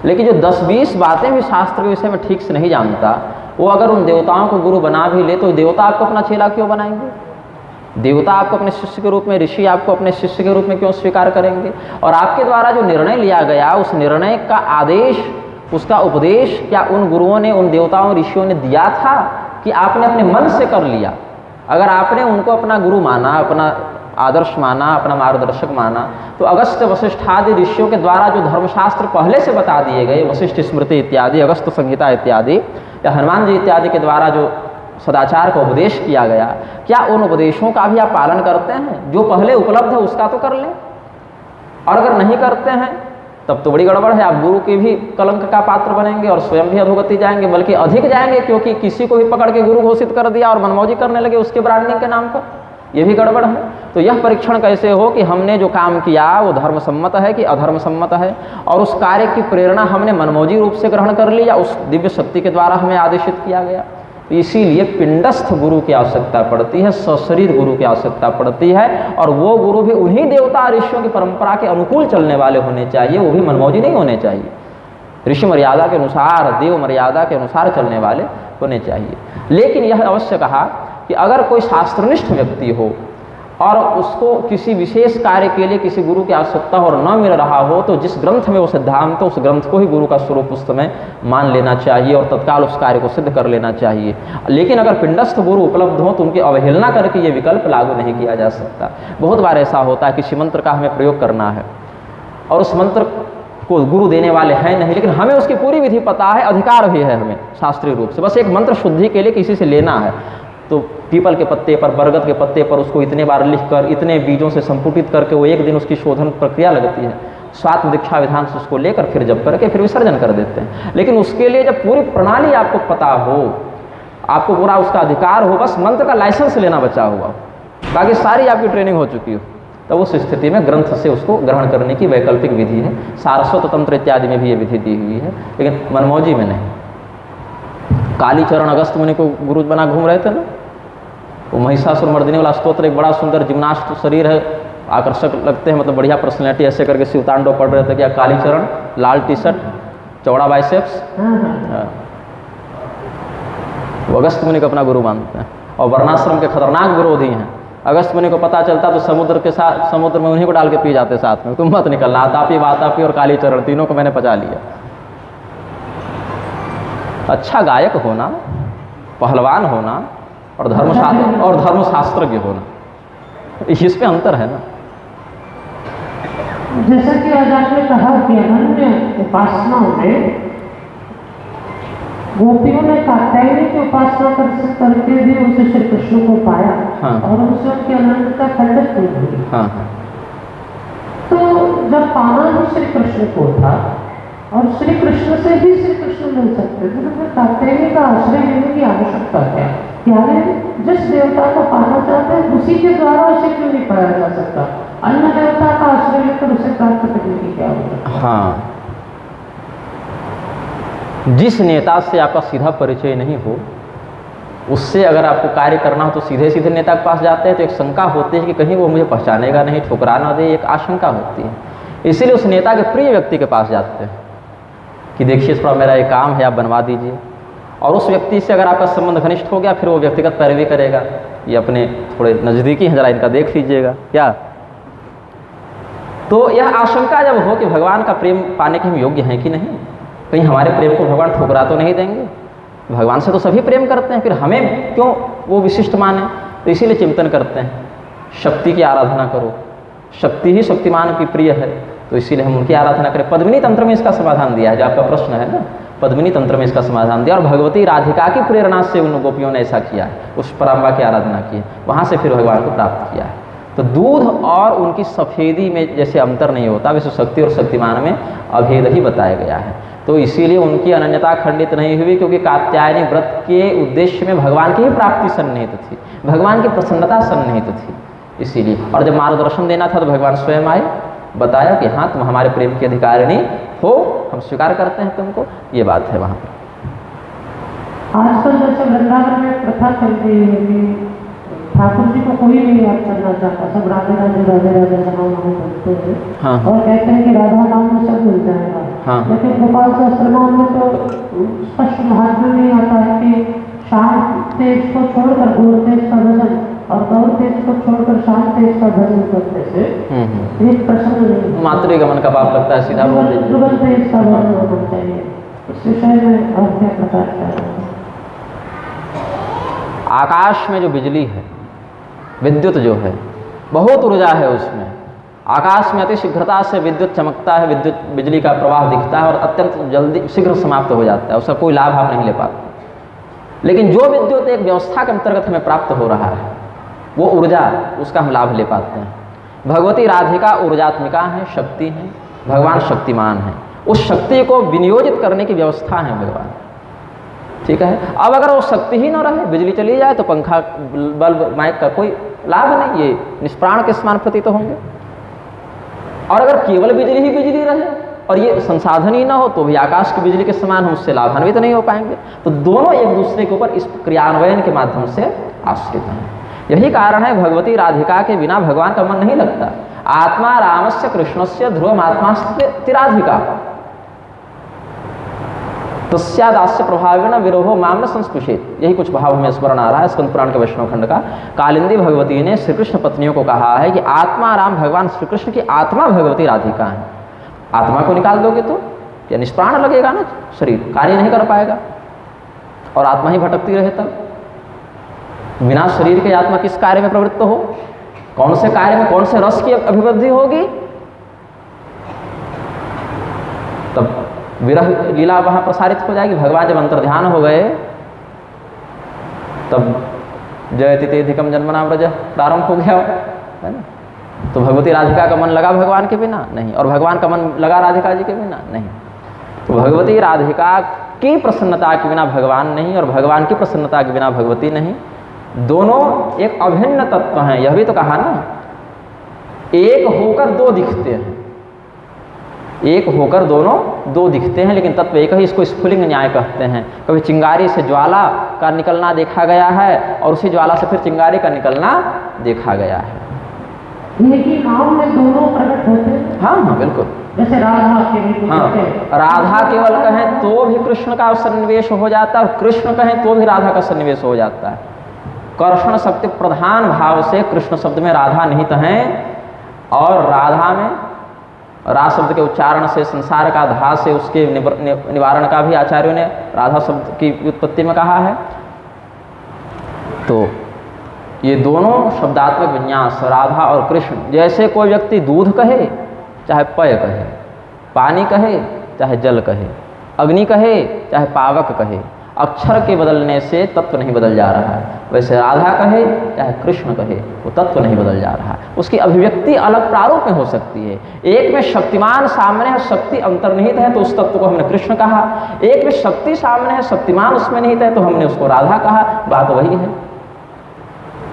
लेकिन जो 10-20 बातें भी शास्त्र के विषय में ठीक से नहीं जानता, वो अगर उन देवताओं को गुरु बना भी ले तो देवता आपको अपना चेला क्यों बनाएंगे? देवता आपको अपने शिष्य के रूप में, ऋषि आपको अपने शिष्य के रूप में क्यों स्वीकार करेंगे? और आपके द्वारा जो निर्णय लिया गया, उस निर्णय का आदेश, उसका उपदेश क्या उन गुरुओं ने, उन देवताओं ऋषियों ने दिया था कि आपने अपने मन से कर लिया? अगर आपने उनको अपना गुरु माना, अपना आदर्श माना, अपना मार्गदर्शक माना, तो अगस्त वशिष्ठ आदि ऋषियों के द्वारा जो धर्मशास्त्र पहले से बता दिए गए, वशिष्ठ स्मृति इत्यादि, अगस्त संहिता इत्यादि, या हनुमान जी इत्यादि के द्वारा जो सदाचार का उपदेश किया गया, क्या उन उपदेशों का भी आप पालन करते हैं? जो पहले उपलब्ध है उसका तो कर लें, और अगर नहीं करते हैं तब तो बड़ी गड़बड़ है। आप गुरु के भी कलंक का पात्र बनेंगे और स्वयं भी अधोगति जाएंगे, बल्कि अधिक जाएंगे, क्योंकि किसी को भी पकड़ के गुरु घोषित कर दिया और मनमौजी करने लगे उसके ब्रांडिंग के नाम पर, ये भी गड़बड़ है। तो यह परीक्षण कैसे हो कि हमने जो काम किया वो धर्म सम्मत है कि अधर्म सम्मत है, और उस कार्य की प्रेरणा हमने मनमौजी रूप से ग्रहण कर ली या उस दिव्य शक्ति के द्वारा हमें आदेशित किया गया। इसीलिए पिंडस्थ गुरु की आवश्यकता पड़ती है, सशरीर गुरु की आवश्यकता पड़ती है, और वो गुरु भी उन्हीं देवता ऋषियों की परंपरा के अनुकूल चलने वाले होने चाहिए, वो भी मनमौजी नहीं होने चाहिए। ऋषि मर्यादा के अनुसार, देव मर्यादा के अनुसार चलने वाले होने चाहिए। लेकिन यह अवश्य कहा कि अगर कोई शास्त्रनिष्ठ व्यक्ति हो और उसको किसी विशेष कार्य के लिए किसी गुरु की आवश्यकता और न मिल रहा हो, तो जिस ग्रंथ में वो सिद्धांत है उस ग्रंथ को ही गुरु का स्वरूप उस समय मान लेना चाहिए और तत्काल उस कार्य को सिद्ध कर लेना चाहिए। लेकिन अगर पिंडस्थ गुरु उपलब्ध हो तो उनकी अवहेलना करके ये विकल्प लागू नहीं किया जा सकता। बहुत बार ऐसा होता है किसी मंत्र का हमें प्रयोग करना है और उस मंत्र को गुरु देने वाले हैं नहीं, लेकिन हमें उसकी पूरी विधि पता है, अधिकार भी है हमें शास्त्रीय रूप से, बस एक मंत्र शुद्धि के लिए किसी से लेना है, तो पीपल के पत्ते पर, बरगद के पत्ते पर उसको इतने बार लिखकर, इतने बीजों से संपुटित करके वो एक दिन उसकी शोधन प्रक्रिया लगती है, स्वात्म दीक्षा विधान से उसको लेकर फिर जप करके फिर विसर्जन कर देते हैं। लेकिन उसके लिए जब पूरी प्रणाली आपको पता हो, आपको पूरा उसका अधिकार हो, बस मंत्र का लाइसेंस लेना बचा हुआ, बाकी सारी आपकी ट्रेनिंग हो चुकी हो, तो उस स्थिति में ग्रंथ से उसको ग्रहण करने की वैकल्पिक विधि है। सारस्वत तंत्र इत्यादि में भी ये विधि दी हुई है, लेकिन मनमौजी में नहीं। कालीचरण अगस्त मुनि को गुरु बना घूम रहे थे ना, वो महिषासुर मर्दिनी वाला स्तोत्र एक बड़ा सुंदर जिम्नास्ट शरीर है, आकर्षक लगते हैं, मतलब बढ़िया पर्सनैलिटी, ऐसे करके शिवतांडव पढ़ रहे थे। क्या कालीचरण, लाल टी शर्ट, चौड़ा बाइसेप्स, वो अगस्त मुनि को अपना गुरु मानते हैं और वर्णाश्रम के खतरनाक विरोधी हैं। अगस्त मुनि को पता चलता तो समुद्र के साथ, समुद्र में उन्हीं को डाल के पी जाते साथ में, तुम मत निकलना। आतापी, वातापी और कालीचरण तीनों को मैंने पचा लिया। अच्छा गायक होना, पहलवान होना और धर्मशास्त्रज्ञ होना, इसमें अंतर है ना। जैसा कि आज आपने कहा कि अनन्य उपासनाओं में गोपियों ने कात्यायनी की उपासना करके भी उनसे श्री कृष्ण को पाया। हाँ। और उनसे उनकी अनंतता खंडित नहीं हुई। हाँ। तो जब पाना ही श्री कृष्ण को था और श्री कृष्ण से ही श्री कृष्ण मिल सकते थे, तो फिर कात्यायनी का आश्रय लेने की आवश्यकता क्या? यानी जिस देवता को पाना चाहते हैं उसी के द्वारा उसे क्यों नहीं पाया जा सकता? अन्य देवता का आश्रय लेकर उसे प्राप्त करने की क्या आवश्यकता? हाँ, जिस नेता से आपका सीधा परिचय नहीं हो उससे अगर आपको कार्य करना हो तो सीधे सीधे नेता के पास जाते हैं, तो एक शंका होती है कि कहीं वो मुझे पहचानेगा नहीं, ठुकरा ना दे, एक आशंका होती है। इसीलिए उस नेता के प्रिय व्यक्ति के पास जाते हैं कि देखिए थोड़ा मेरा एक काम है, आप बनवा दीजिए। और उस व्यक्ति से अगर आपका संबंध घनिष्ठ हो गया फिर वो व्यक्तिगत पैरवी करेगा, ये अपने थोड़े नज़दीकी हैं, जरा इनका देख लीजिएगा क्या। तो यह आशंका जब हो कि भगवान का प्रेम पाने के हम योग्य हैं कि नहीं, कहीं हमारे प्रेम को भगवान ठुकरा तो नहीं देंगे। भगवान से तो सभी प्रेम करते हैं, फिर हमें क्यों वो विशिष्ट माने। तो इसीलिए चिंतन करते हैं, शक्ति की आराधना करो, शक्ति ही शक्तिमान की प्रिय है, तो इसीलिए हम उनकी आराधना करें। पद्मिनी तंत्र में इसका समाधान दिया है, जो आपका प्रश्न है ना, पद्मिनी तंत्र में इसका समाधान दिया। और भगवती राधिका की प्रेरणा से उन गोपियों ने ऐसा किया है, उस पराम्बा की आराधना की है, वहाँ से फिर भगवान को प्राप्त किया है। तो दूध और उनकी सफ़ेदी में जैसे अंतर नहीं होता, वैसे शक्ति और शक्तिमान में अभेद ही बताया गया है। तो इसीलिए उनकी अनन्यता खंडित नहीं हुई, क्योंकि कात्यायनी व्रत के उद्देश्य में भगवान की ही प्राप्ति सन्निहित थी, भगवान की प्रसन्नता सन्निहित थी इसीलिए। और जब मार्गदर्शन देना था तो भगवान स्वयं आए, बताया कि हाँ तुम हमारे प्रेम की अधिकारिणी हो, हम स्वीकार करते हैं तुमको, ये बात है वहाँ पर। आजकल जैसे वृंदावन में प्रथा चल रही है कि ठाकुर जी को कोई नहीं याद करना चाहता, सब राधे राधे राधे राधे नाम बोलते हैं। हाँ। और कहते हैं कि राधा नाम में सब मिल जाएगा। हाँ। लेकिन गोपाल सहस्त्रनाम में तो स्पष्ट महात्म्य नहीं आता है कि शाम तेज को छोड़कर गौर तेज का भजन और गौर तेज को छोड़कर शाम तेज का भजन करने से एक प्रसन्न नहीं। मातृगमन का पाप लगता है, सीधा बोल दीजिए। जुगल तेज का भजन होना चाहिए। इस विषय में और क्या प्रकाश है? आकाश में जो बिजली है, विद्युत जो है, बहुत ऊर्जा है उसमें। आकाश में अति शीघ्रता से विद्युत चमकता है, विद्युत बिजली का प्रवाह दिखता है और अत्यंत जल्दी शीघ्र समाप्त हो जाता है, उसका कोई लाभ आप नहीं ले पाते। लेकिन जो विद्युत एक व्यवस्था के अंतर्गत हमें प्राप्त हो रहा है, वो ऊर्जा, उसका हम लाभ ले पाते हैं। भगवती राधिका ऊर्जात्मिका हैं, शक्ति हैं, भगवान शक्तिमान हैं, उस शक्ति को विनियोजित करने की व्यवस्था है भगवान, ठीक है। अब अगर वो शक्ति ही न रहे, बिजली चली जाए, तो पंखा बल्ब माइक का कोई लाभ नहीं, ये निष्प्राण के समान प्रतीत होंगे। और अगर केवल बिजली ही बिजली रहे और ये संसाधन ही ना हो, तो भी आकाश की बिजली के समान हम उससे लाभान्वित नहीं हो पाएंगे। तो दोनों एक दूसरे के ऊपर इस क्रियान्वयन के माध्यम से आश्रित हैं। यही कारण है भगवती राधिका के बिना भगवान का मन नहीं लगता। आत्मा रामस्य कृष्णस्य ध्रुवम आत्मास्ति राधिका तस्यादास्य प्रभावेण विरोहो माम न संस्पृशेत। यही कुछ भाव हमें स्मरण आ रहा है स्कंद पुराण के वैष्णव खंड का। कालिंदी भगवती ने श्री कृष्ण पत्नियों को कहा है कि आत्मा राम भगवान श्री कृष्ण की आत्मा भगवती राधिका है। आत्मा को निकाल दोगे तो या निष्प्राण लगेगा ना, शरीर कार्य नहीं कर पाएगा और आत्मा ही भटकती रहे, तब बिना शरीर के आत्मा किस कार्य में प्रवृत्त हो, कौन से कार्य में, कौन से रस की अभिवृद्धि होगी। तब विरह लीला वहाँ प्रसारित हो जाएगी। भगवान जब अंतर्ध्यान हो गए तब जयति तेधिकम जन्मनाम व्रज प्रारंभ हो गया, है ना। तो भगवती राधिका का मन लगा भगवान के बिना नहीं, और भगवान का मन लगा राधिका जी के बिना नहीं। तो भगवती राधिका की प्रसन्नता के बिना भगवान नहीं, और भगवान की प्रसन्नता के बिना भगवती नहीं। दोनों एक अभिन्न तत्व हैं। यह भी तो कहा ना, एक होकर दो दिखते हैं, एक होकर दोनों दो दिखते हैं, लेकिन तत्व एक ही। इसको स्फुलिंग न्याय कहते हैं। कभी चिंगारी से ज्वाला का निकलना देखा गया है और उसी ज्वाला से फिर चिंगारी का निकलना देखा गया है। लेकिन नाम में दोनों प्रकट होते हैं। हाँ हाँ बिल्कुल। जैसे राधा के हाँ, राधा केवल कहें तो भी कृष्ण का सन्निवेश हो जाता है और कृष्ण कहें तो भी राधा का सन्निवेश हो जाता है। कर्षण शक्ति प्रधान भाव से कृष्ण शब्द में राधा निहित हैं, और राधा में रा शब्द के उच्चारण से संसार का धा से उसके निवारण का भी आचार्यों ने राधा शब्द की उत्पत्ति में कहा है। तो ये दोनों शब्दात्मक विन्यास राधा और कृष्ण, जैसे कोई व्यक्ति दूध कहे चाहे पेय कहे, पानी कहे चाहे जल कहे, अग्नि कहे चाहे पावक कहे, अक्षर के बदलने से तत्व नहीं बदल जा रहा है। वैसे राधा कहे चाहे कृष्ण कहे, वो तत्व नहीं बदल जा रहा है। उसकी अभिव्यक्ति अलग प्रारूप में हो सकती है। एक में शक्तिमान सामने है, शक्ति अंतर्निहित है, तो उस तत्व को हमने कृष्ण कहा। एक में शक्ति सामने है, शक्तिमान उसमें निहित है, तो हमने उसको राधा कहा। बात वही है।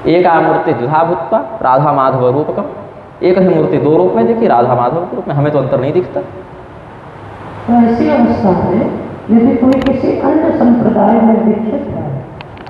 एक मूर्ति द्विधा भूत्वा राधा माधव रूपकम, एक ही मूर्ति दो रूप में दिखी, राधा माधव के रूप में, हमें तो अंतर नहीं दिखता। तो ऐसी अवस्था में यदि कोई किसी अन्य संप्रदाय में दीक्षित है,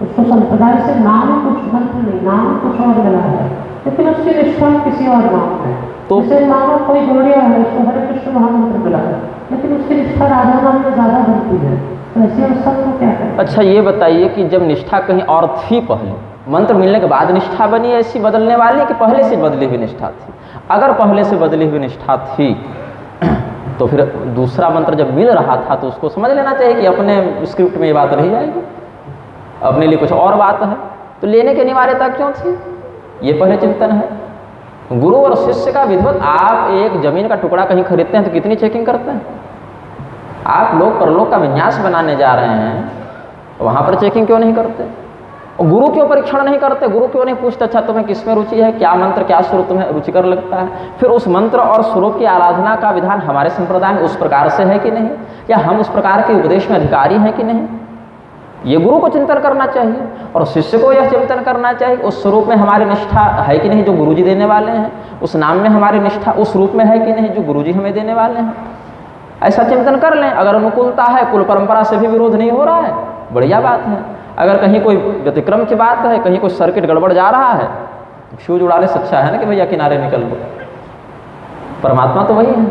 उसको संप्रदाय से नाम कुछ मंत्र नहीं, नाम कुछ और मिला है, लेकिन उसकी निष्ठा किसी और नाम है, तो जैसे मानो कोई जोड़िया है, उसको हरे कृष्ण महामंत्र मिला है, लेकिन उसकी निष्ठा राधा नाम में ज़्यादा बनती है, तो ऐसी अवस्था को क्या करें? अच्छा ये बताइए कि जब निष्ठा कहीं और थी, पहले मंत्र मिलने के बाद निष्ठा बनी ऐसी बदलने वाली, कि पहले से बदली हुई निष्ठा थी? अगर पहले से बदली हुई निष्ठा थी तो फिर दूसरा मंत्र जब मिल रहा था तो उसको समझ लेना चाहिए कि अपने स्क्रिप्ट में ये बात रह जाएगी, अपने लिए कुछ और बात है, तो लेने की अनिवार्यता क्यों थी? ये पहले चिंतन है। गुरु और शिष्य का विधिवत, आप एक जमीन का टुकड़ा कहीं खरीदते हैं तो कितनी चेकिंग करते हैं? आप लोग परलोक का विन्यास बनाने जा रहे हैं, वहाँ पर चेकिंग क्यों नहीं करते? और गुरु क्यों परीक्षण नहीं करते? गुरु क्यों नहीं पूछते अच्छा तुम्हें किसमें रुचि है, क्या मंत्र क्या स्वरूप तुम्हें रुचिकर लगता है? फिर उस मंत्र और स्वरूप की आराधना का विधान हमारे संप्रदाय में उस प्रकार से है कि नहीं, या हम उस प्रकार के उपदेश में अधिकारी हैं कि नहीं? ये गुरु को चिंतन करना चाहिए, और शिष्य को यह चिंतन करना चाहिए उस स्वरूप में हमारी निष्ठा है कि नहीं जो गुरुजी देने वाले हैं, उस नाम में हमारी निष्ठा उस रूप में है कि नहीं जो गुरुजी हमें देने वाले हैं। ऐसा चिंतन कर लें। अगर अनुकूलता है, कुल परंपरा से भी विरोध नहीं हो रहा है, बढ़िया बात है। अगर कहीं कोई व्यतिक्रम की बात है, कहीं कोई सर्किट गड़बड़ जा रहा है, फ्यूज उड़ाने से अच्छा है ना कि भैया किनारे निकल लो। परमात्मा तो वही है।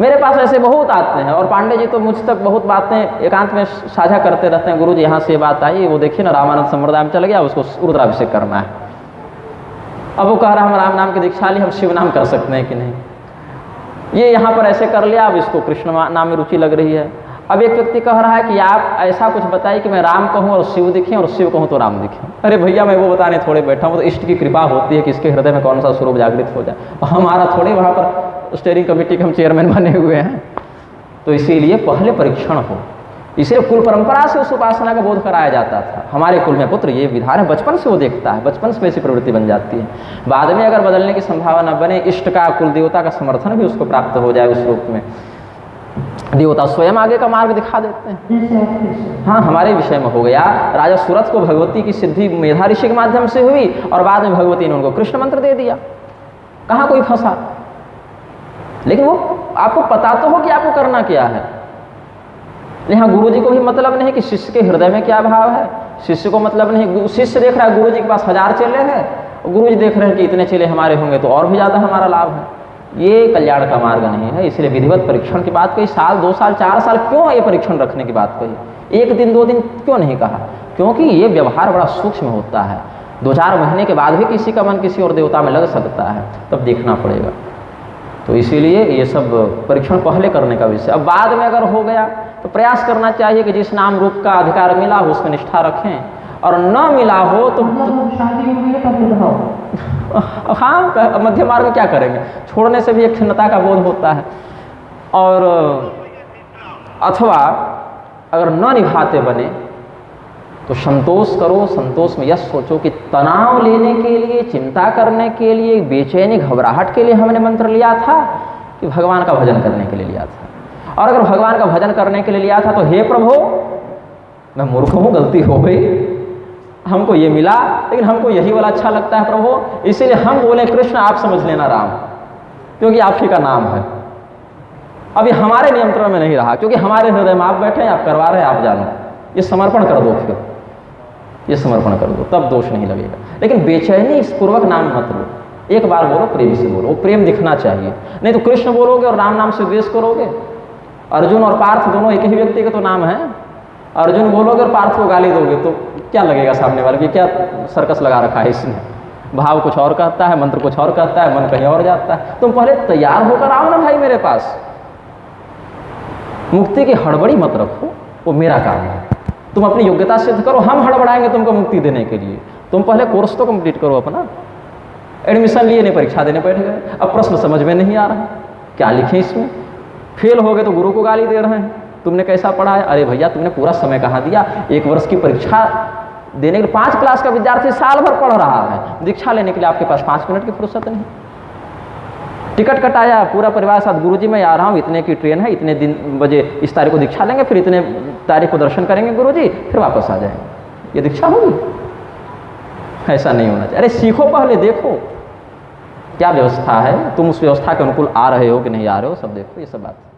मेरे पास ऐसे बहुत आते हैं, और पांडे जी तो मुझ तक बहुत बातें एकांत में साझा करते रहते हैं। गुरु जी यहाँ से बात आई, वो देखिए ना रामानंद संप्रदाय में चल गया, उसको रुद्राभिषेक करना है। अब वो कह रहा है हम राम नाम की दीक्षा ली, हम शिव नाम कर सकते हैं कि नहीं? ये यहाँ पर ऐसे कर लिया, अब इसको कृष्ण नाम में रुचि लग रही है। अब एक व्यक्ति कह रहा है कि आप ऐसा कुछ बताइए कि मैं राम कहूँ और शिव दिखें, और शिव कहूँ तो राम दिखें। अरे भैया मैं वो बताने थोड़े बैठा हूँ, तो इष्ट की कृपा होती है कि इसके हृदय में कौन सा स्वरूप जागृत हो जाए। हमारा थोड़े वहाँ पर स्टीयरिंग कमेटी के हम चेयरमैन बने हुए हैं। तो इसीलिए पहले परीक्षण हो, इसलिए कुल परंपरा से उस उपासना का बोध कराया जाता था। हमारे कुल में पुत्र ये विधान है, बचपन से वो देखता है, बचपन से वैसी प्रवृत्ति बन जाती है। बाद में अगर बदलने की संभावना बने, इष्ट का कुल देवता का समर्थन भी उसको प्राप्त हो जाए, उस रूप में देवता स्वयं आगे का मार्ग दिखा देते हैं। हाँ, हमारे विषय में हो गया, राजा सूरत को भगवती की सिद्धि मेधा ऋषि के माध्यम से हुई, और बाद में भगवती ने उनको कृष्ण मंत्र दे दिया। कहाँ कोई फंसा? लेकिन वो आपको पता तो हो कि आपको करना क्या है। यहाँ गुरु जी को भी मतलब नहीं कि शिष्य के हृदय में क्या भाव है, शिष्य को मतलब नहीं। शिष्य देख रहा है गुरु जी के पास 1000 चेले हैं, और गुरु जी देख रहे हैं कि इतने चेले हमारे होंगे तो और भी ज़्यादा हमारा लाभ है। ये कल्याण का मार्ग नहीं है। इसलिए विधिवत परीक्षण की बात कही, साल 2 साल 4 साल क्यों ये परीक्षण रखने की बात कही? 1 दिन 2 दिन क्यों नहीं कहा? क्योंकि ये व्यवहार बड़ा सूक्ष्म होता है। 2-4 महीने के बाद भी किसी का मन किसी और देवता में लग सकता है, तब देखना पड़ेगा। तो इसीलिए ये सब परीक्षण पहले करने का विषय। अब बाद में अगर हो गया तो प्रयास करना चाहिए कि जिस नाम रूप का अधिकार मिला हो उसमें निष्ठा रखें, और न मिला हो तो शादी हो गई तब निभाओ। हाँ, मध्य मार्ग में क्या करेंगे? छोड़ने से भी एक खिन्नता का बोध होता है। और अथवा अगर न निभाते बने तो संतोष करो। संतोष में यह सोचो कि तनाव लेने के लिए, चिंता करने के लिए, बेचैनी घबराहट के लिए हमने मंत्र लिया था कि भगवान का भजन करने के लिए लिया था। और अगर भगवान का भजन करने के लिए लिया था तो हे प्रभु मैं मूर्ख हूँ, गलती हो गई, हमको ये मिला लेकिन हमको यही वाला अच्छा लगता है प्रभु, इसीलिए हम बोले कृष्ण आप समझ लेना राम, क्योंकि आप ही का नाम है। अभी हमारे नियंत्रण में नहीं रहा, क्योंकि हमारे हृदय में आप बैठे हैं, आप करवा रहे हैं, आप जानो। ये समर्पण कर दो, फिर ये समर्पण कर दो, तब दोष नहीं लगेगा। लेकिन बेचैनी पूर्वक नाम मत लो। एक बार बोलो, प्रेम से बोलो, वो प्रेम दिखना चाहिए। नहीं तो कृष्ण बोलोगे और राम नाम से द्वेष करोगे। अर्जुन और पार्थ दोनों एक ही व्यक्ति के तो नाम है। अर्जुन बोलोगे और पार्थ को गाली दोगे तो क्या लगेगा सामने वाले की? क्या सर्कस लगा रखा है इसने? भाव कुछ और कहता है, मंत्र कुछ और कहता है, मन कहीं और जाता है। तुम पहले तैयार होकर आओ ना भाई मेरे पास। मुक्ति की हड़बड़ी मत रखो, वो मेरा काम है। तुम अपनी योग्यता सिद्ध करो, हम हड़बड़ाएंगे तुमको मुक्ति देने के लिए। तुम पहले कोर्स तो कंप्लीट करो अपना। एडमिशन लिए नहीं, परीक्षा देने बैठ गए, अब प्रश्न समझ में नहीं आ रहा, क्या लिखें इसमें, फेल हो गए तो गुरु को गाली दे रहे हैं, तुमने कैसा पढ़ा है। अरे भैया तुमने पूरा समय कहाँ दिया, 1 वर्ष की परीक्षा देने के लिए 5 क्लास का विद्यार्थी साल भर पढ़ रहा है, दीक्षा लेने के लिए आपके पास 5 मिनट की फुर्सत नहीं। टिकट कटाया, पूरा परिवार साथ, गुरुजी मैं आ रहा हूँ, इतने की ट्रेन है, इतने दिन बजे इस तारीख को दीक्षा लेंगे, फिर इतने तारीख को दर्शन करेंगे गुरुजी, फिर वापस आ जाएंगे। ये दीक्षा होगी? ऐसा नहीं होना चाहिए। अरे सीखो, पहले देखो क्या व्यवस्था है, तुम उस व्यवस्था के अनुकूल आ रहे हो कि नहीं आ रहे हो, सब देखो, ये सब बात।